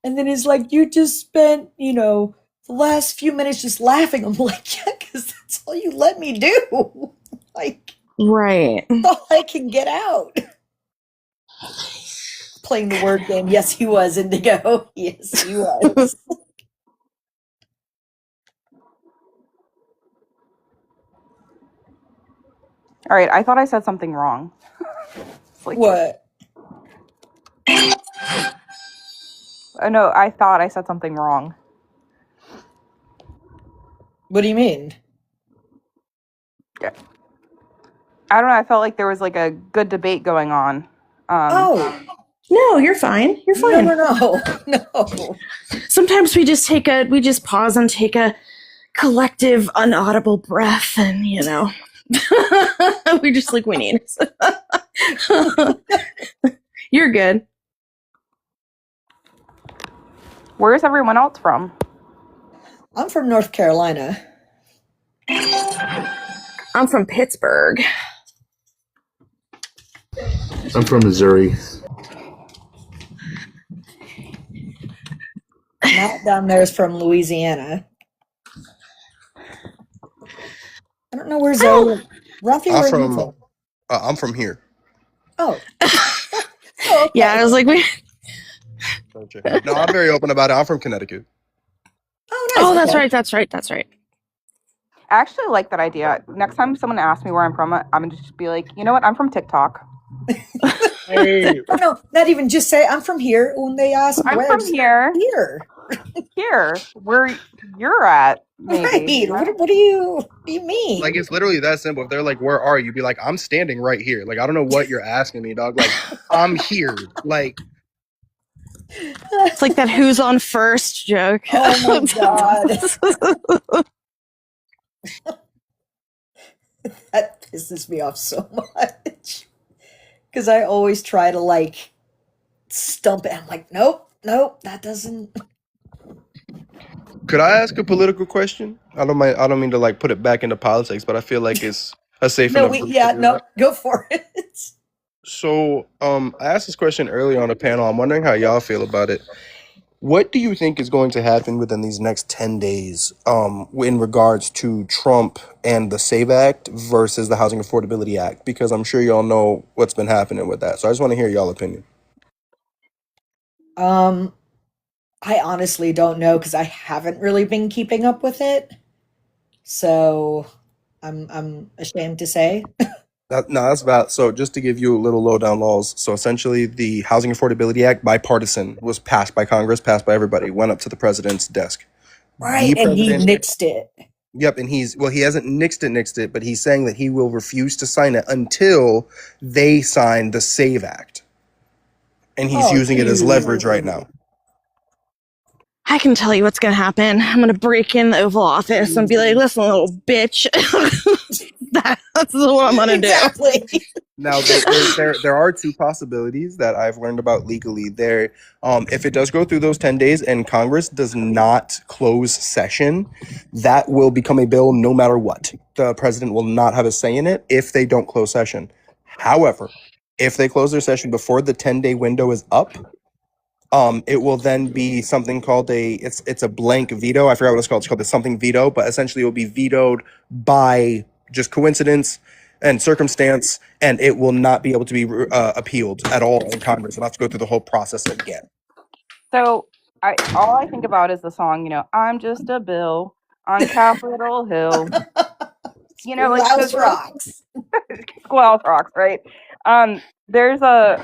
And then he's like, you just spent, the last few minutes just laughing. I'm like, yeah, because that's all you let me do. Like, right. All I can get out. Playing the word game. Yes, he was, Indigo. Yes, he was. All right, I thought I said something wrong. It's like, What? no, I thought I said something wrong. What do you mean? I don't know. I felt like there was like a good debate going on. Oh, No, you're fine. You're no, fine. no, no, no. Sometimes we just pause and take a collective, unaudible breath, and we just like we need. You're good. Where's everyone else from? I'm from North Carolina. I'm from Pittsburgh. I'm from Missouri. Matt down there is from Louisiana. I don't know where Zoe. Rafi, where are you from? I'm from here. Oh. Oh, okay. Yeah, I was like, No, I'm very open about it. I'm from Connecticut. Oh, nice. oh, that's Okay. right, that's right, that's right. I actually like that idea. Next time someone asks me where I'm from, I'm gonna just be like, you know what? I'm from TikTok. Hey, No, not even just say I'm from here. When they ask, I'm where, from just say, here. Here. Where you're at, maybe. Right. What do you mean? like it's literally that simple. If they're like, "Where are you?" Be like, "I'm standing right here." Like I don't know what you're asking me, dog. Like I'm here. Like It's like that "Who's on first" joke. Oh my god. That pisses me off so much. Because I always try to like stump it. I'm like, nope, that doesn't. could I ask a political question? I don't mean to like put it back into politics, but I feel like it's a safe No, enough. group to do no, that. go for it. So, I asked this question earlier on a panel. I'm wondering how y'all feel about it. What do you think is going to happen within these next 10 days, in regards to Trump and the SAVE Act versus the Housing Affordability Act? Because I'm sure y'all know what's been happening with that. So I just want to hear y'all opinion. I honestly don't know because I haven't really been keeping up with it. So I'm ashamed to say. No, that's about. So just to give you a little lowdown laws. So essentially, the Housing Affordability Act, bipartisan, was passed by Congress, passed by everybody, went up to the president's desk. Right, The and he president, nixed it. yep, and he hasn't nixed it, but he's saying that he will refuse to sign it until they sign the SAVE Act, and he's Oh, using it as leverage right now. I can tell you what's gonna happen. I'm gonna break in the Oval Office and be like, "Listen, little bitch." That's what I'm gonna do. Exactly. Now, there are two possibilities that I've learned about legally. There, if it does go through those 10 days and Congress does not close session, that will become a bill no matter what. The president will not have a say in it if they don't close session. However, if they close their session before the 10-day window is up, it will then be something called it's a blank veto. I forgot what it's called. It's called the something veto, but essentially it will be vetoed by just coincidence and circumstance, and it will not be able to be appealed at all in Congress. It'll have to go through the whole process again. So all I think about is the song, I'm just a bill on Capitol Hill. Like Louse rocks. Squall rocks, right? There's a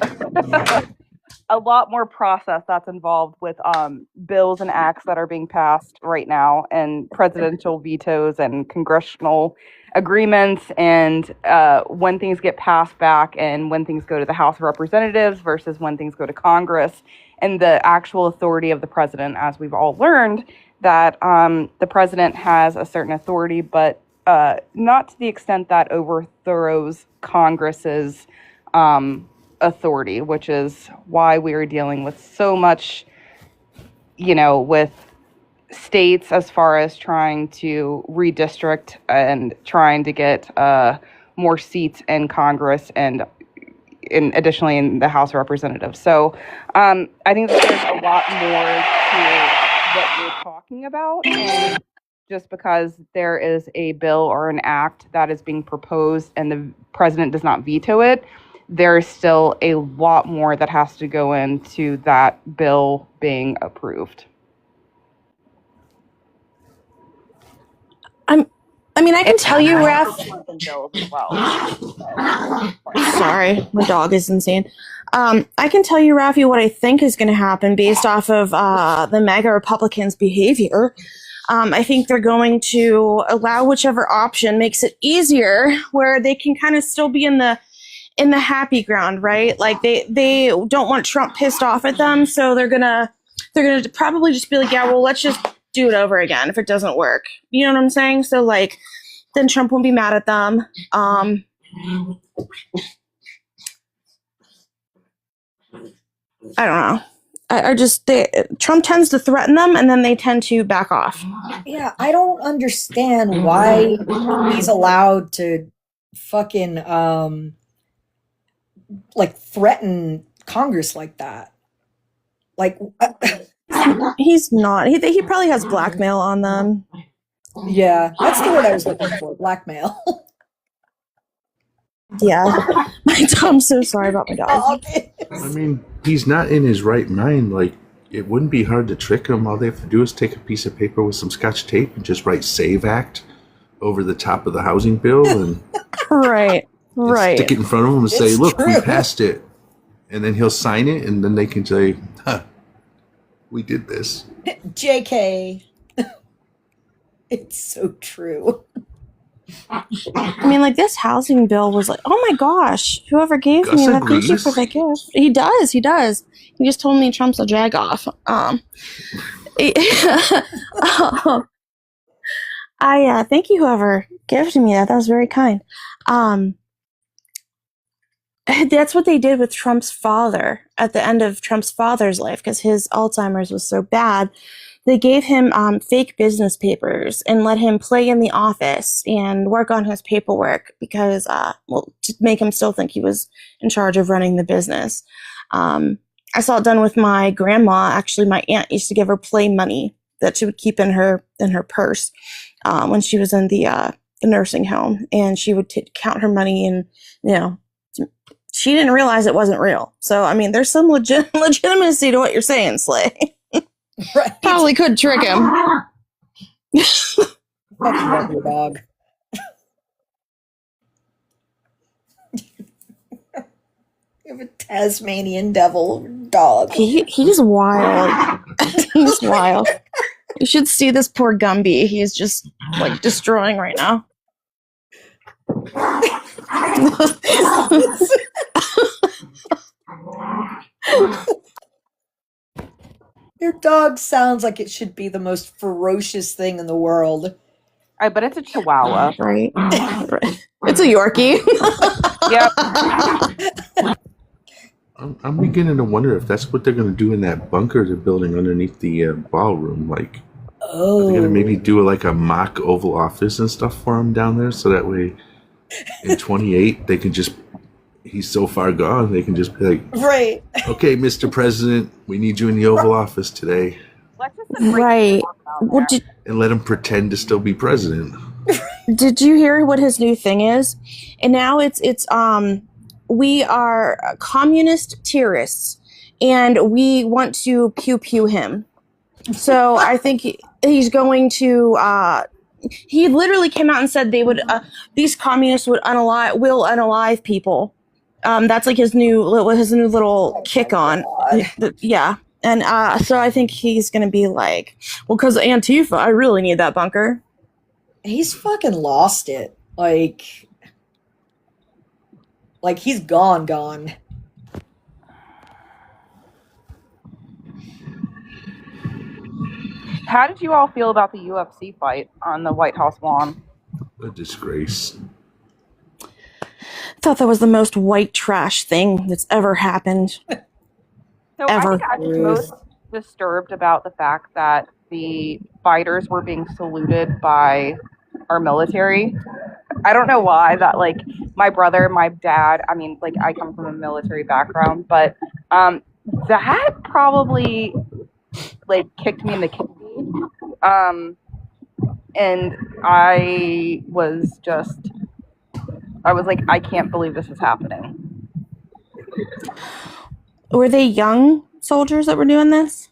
lot more process that's involved with bills and acts that are being passed right now, and presidential vetoes and congressional agreements, and when things get passed back and when things go to the House of Representatives versus when things go to Congress, and the actual authority of the president, as we've all learned, that the president has a certain authority, but not to the extent that overthrows Congress's authority, which is why we are dealing with so much, with states as far as trying to redistrict and trying to get more seats in Congress and additionally in the House of Representatives. So I think that there's a lot more to what you're talking about. And just because there is a bill or an act that is being proposed and the president does not veto it, there's still a lot more that has to go into that bill being approved. I mean, I can tell you, Ref. Bills as well. Sorry, my dog is insane. I can tell you, Rafi, what I think is going to happen based off of the MAGA Republicans' behavior. I think they're going to allow whichever option makes it easier, where they can kind of still be in the happy ground, right? Like they don't want Trump pissed off at them, so they're gonna probably just be like, yeah, well, let's just do it over again if it doesn't work. You know what I'm saying? So like, then Trump won't be mad at them. I don't know. Trump tends to threaten them, and then they tend to back off. Yeah, I don't understand why he's allowed to fucking like threaten Congress like that. Like, he's not. He probably has blackmail on them. Yeah, that's the word I was looking for. Blackmail. Yeah, I'm so sorry about my dog. I mean, he's not in his right mind. Like, it wouldn't be hard to trick him. All they have to do is take a piece of paper with some Scotch tape and just write "Save Act" over the top of the housing bill, and right. stick it in front of him and say, It's "Look, true. we passed it," and then he'll sign it, and then they can say, "Huh, we did this." JK. It's so true. I mean, like, this housing bill was like, oh my gosh, whoever gave Gus me that, thank you agrees. for that gift. He does. He just told me Trump's a jagoff. I thank you whoever gifted me that. That was very kind. That's what they did with Trump's father at the end of Trump's father's life, because his Alzheimer's was so bad. They gave him fake business papers and let him play in the office and work on his paperwork because, to make him still think he was in charge of running the business. I saw it done with my grandma. Actually, my aunt used to give her play money that she would keep in her purse when she was in the nursing home, and she would count her money, and she didn't realize it wasn't real. So, I mean, there's some legitimacy to what you're saying, Slay. Right. Probably could trick him. Fucking love your dog. You have a Tasmanian devil dog. He's wild. He's wild. You should see this poor Gumby. He's just like destroying right now. Your dog sounds like it should be the most ferocious thing in the world. I bet it's a Chihuahua. Right. It's a Yorkie. Yep. I'm beginning to wonder if that's what they're going to do in that bunker they're building underneath the ballroom. Like, are they going to maybe do like a mock Oval Office and stuff for him down there, so that way in 28 they can just, he's so far gone, they can just be like, right, okay, Mr. President, we need you in the Oval Office today. Right. Well, And let him pretend to still be president. Did you hear what his new thing is? And now it's we are communist terrorists, and we want to pew pew him. So I think he's going to. He literally came out and said they would. These communists will unalive people. That's like his new little kick on. Yeah. And so I think he's going to be like, well, because of Antifa, I really need that bunker. He's fucking lost it. Like he's gone. How did you all feel about the UFC fight on the White House lawn? A disgrace. Thought that was the most white trash thing that's ever happened. So ever. I think I was most disturbed about the fact that the fighters were being saluted by our military. I don't know why. That, like, my brother, my dad, I mean, like, I come from a military background, but that probably, like, kicked me in the kidney. And I was like, I can't believe this is happening. Were they young soldiers that were doing this?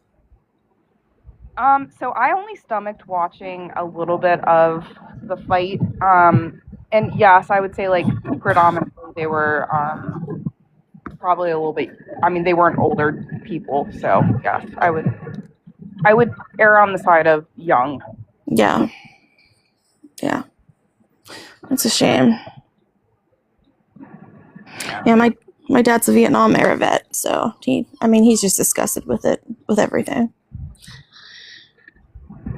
So I only stomached watching a little bit of the fight. And yes, I would say like predominantly they were probably a little bit. I mean, they weren't older people, so yes, I would err on the side of young. Yeah. Yeah. It's a shame. Yeah, my dad's a Vietnam era vet, so he's just disgusted with it, with everything.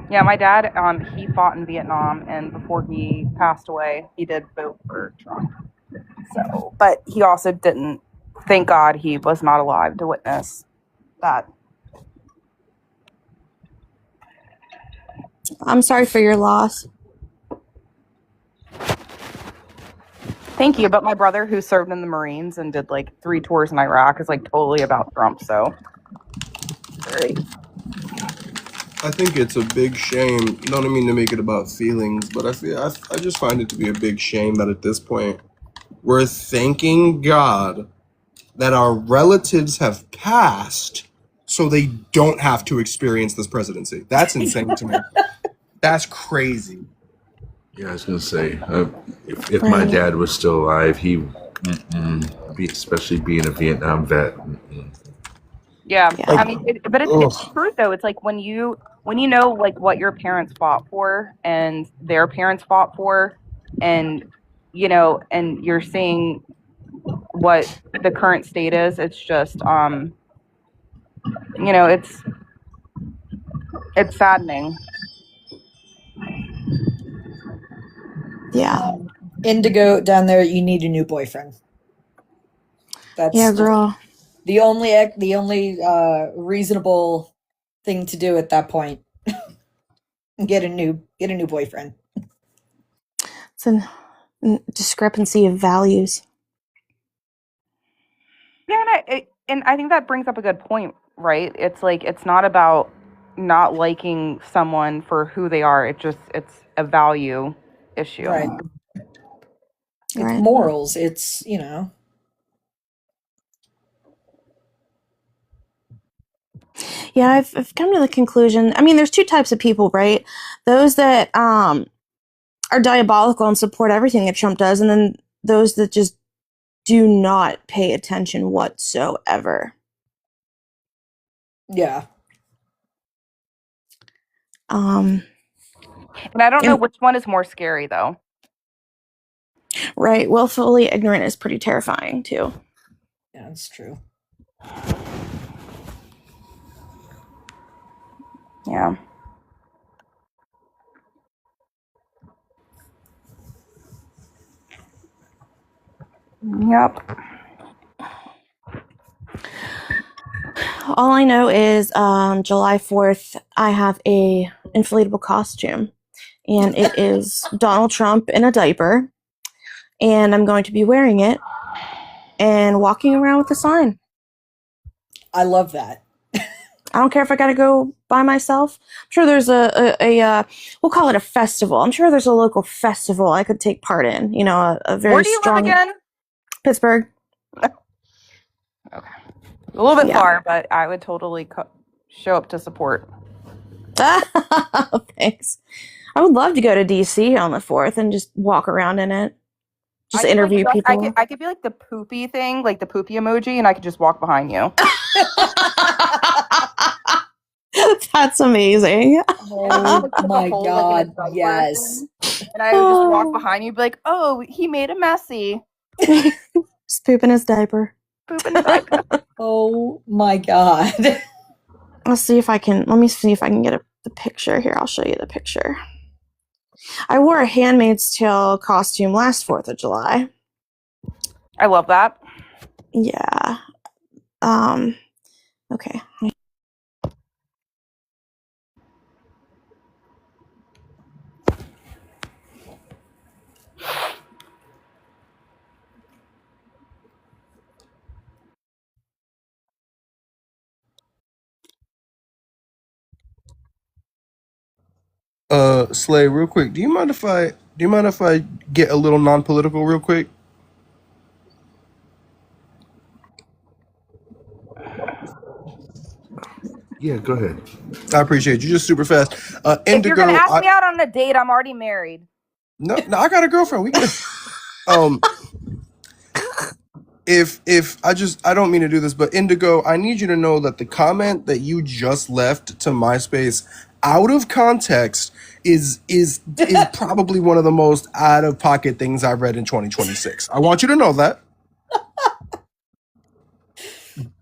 Yeah, my dad, he fought in Vietnam, and before he passed away, he did vote for Trump. So, but he also didn't. Thank God he was not alive to witness that. I'm sorry for your loss. Thank you, but my brother, who served in the Marines and did like 3 tours in Iraq, is like totally about Trump. So, great. I think it's a big shame. Don't mean to make it about feelings, but I just find it to be a big shame that at this point we're thanking God that our relatives have passed so they don't have to experience this presidency. That's insane to me. That's crazy. Yeah, I was gonna say, if my dad was still alive, especially being a Vietnam vet. Yeah, Yeah. I mean, but it's true though. It's like when you know like what your parents fought for and their parents fought for, and and you're seeing what the current state is. It's just it's saddening. Yeah. Indigo down there, you need a new boyfriend. That's Yeah, girl. the only reasonable thing to do at that point. Get a new boyfriend. It's a discrepancy of values. Yeah, and I think that brings up a good point, right? It's like it's not about not liking someone for who they are. It's a value issue. Right. It's Right. morals. It's, Yeah, I've come to the conclusion. I mean, there's 2 types of people, right? Those that are diabolical and support everything that Trump does, and then those that just do not pay attention whatsoever. yeah. And I don't know which one is more scary though. Right. Willfully ignorant is pretty terrifying too. Yeah, that's true. Yeah. Yep. All I know is July 4th, I have a inflatable costume, and it is Donald Trump in a diaper, and I'm going to be wearing it and walking around with a sign. I love that. I don't care if I got to go by myself. I'm sure there's a we'll call it a festival. I'm sure there's a local festival I could take part in. You know, a very Where do you strong live again? Pittsburgh. Okay. A little bit far, but I would totally show up to support. Thanks. I would love to go to DC on the 4th and just walk around in it. Just interview people. I could be like the poopy thing, like the poopy emoji, and I could just walk behind you. That's amazing. Oh my God, yes. And I would just walk behind you, be like, "Oh, he made a messy." Just poop in his diaper. Poop in his diaper. Oh my God. Let me see if I can get the picture here. I'll show you the picture. I wore a Handmaid's Tale costume last 4th of July. I love that. Yeah. Okay. Slay, real quick. Do you mind if I get a little non-political real quick? Yeah, go ahead. I appreciate you. Just super fast. If you're gonna Indigo, ask me out on a date, I'm already married. no, I got a girlfriend. We can. Um, if I don't mean to do this, but Indigo, I need you to know that the comment that you just left to MySpace out of context is probably one of the most out of pocket things I've read in 2026. I want you to know that.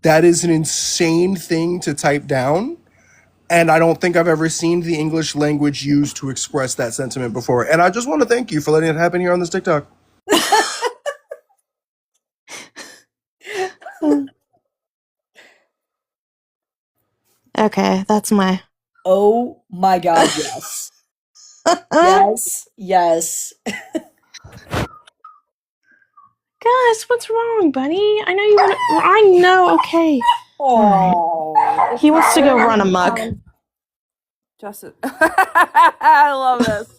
That is an insane thing to type down. And I don't think I've ever seen the English language used to express that sentiment before. And I just want to thank you for letting it happen here on this TikTok. Okay, that's my. Oh my god, yes. Yes, yes. Guys, what's wrong, buddy? I know you want to. I know. Okay. Oh. He wants to go run amok. Justin, I love this.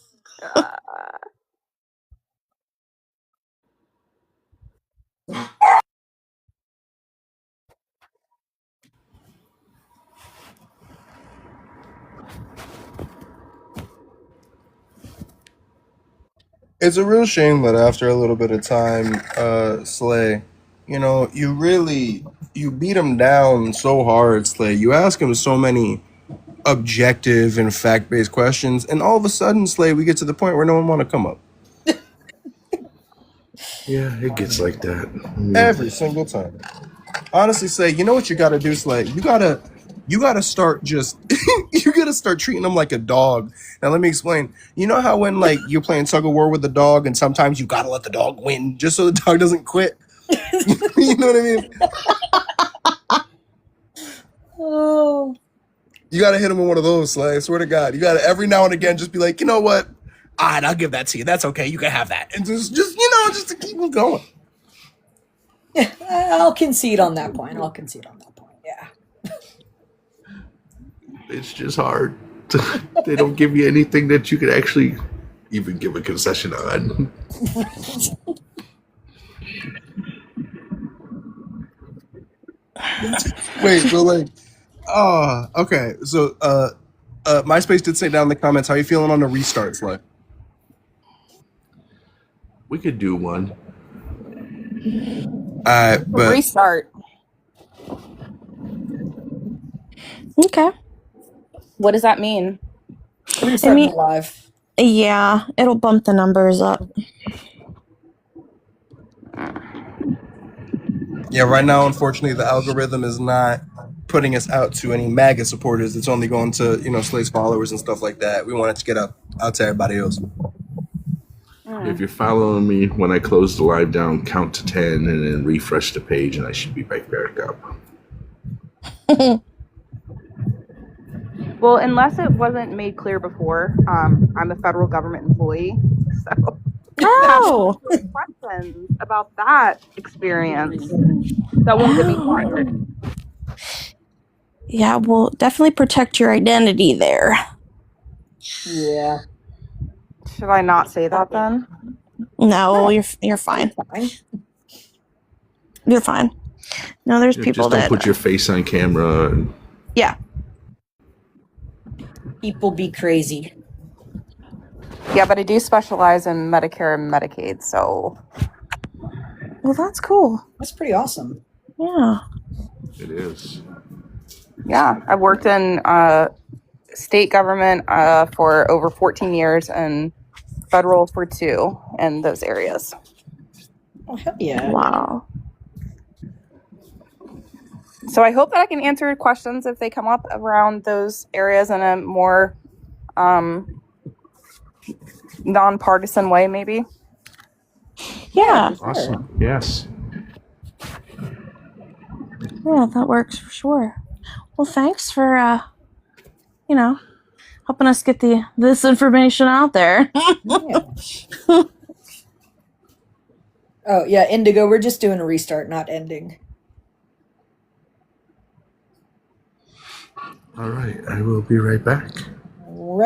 It's a real shame that after a little bit of time, Slay, you beat him down so hard, Slay. You ask him so many objective and fact-based questions, and all of a sudden, Slay, we get to the point where no one want to come up. Yeah, it gets like that. Every single time. Honestly, Slay, you know what you gotta do, Slay? You gotta start just you gotta start treating them like a dog. Now let me explain. You know how when like you're playing tug of war with the dog and sometimes you gotta let the dog win just so the dog doesn't quit? You know what I mean? Oh. You gotta hit him with one of those, Slay. I swear to God. You gotta every now and again just be like, you know what? All right, I'll give that to you. That's okay. You can have that. And just just to keep him going. I'll concede on that point. Yeah. It's just hard. They don't give you anything that you could actually even give a concession on. Wait, but like, okay. So, MySpace did say down in the comments, how you feeling on the restart, Slay? We could do one. But Restart. Okay. What does that mean? Restarting live. Yeah, it'll bump the numbers up. Yeah, right now, unfortunately, the algorithm is not putting us out to any MAGA supporters. It's only going to, Slay's followers and stuff like that. We want it to get out to everybody else. If you're following me, when I close the live down, count to 10 and then refresh the page and I should be back up. Well, unless it wasn't made clear before, I'm a federal government employee, so Oh, questions about that experience that won't get me fired. yeah, we'll definitely protect your identity there. Yeah. Should I not say that then? No, you're fine. You're fine. No, there's people just don't put your face on camera. Yeah. People be crazy. Yeah, but I do specialize in Medicare and Medicaid, so. Well, that's cool. That's pretty awesome. Yeah. It is. Yeah, I've worked in state government for over 14 years and federal for 2 in those areas. Oh, hell yeah. Wow. So I hope that I can answer questions if they come up around those areas in a more nonpartisan way, maybe. Yeah. Awesome. Yes. Yeah, that works for sure. Well, thanks for helping us get this information out there. Yeah. Oh, yeah, Indigo, we're just doing a restart, not ending. All right, I will be right back. Right.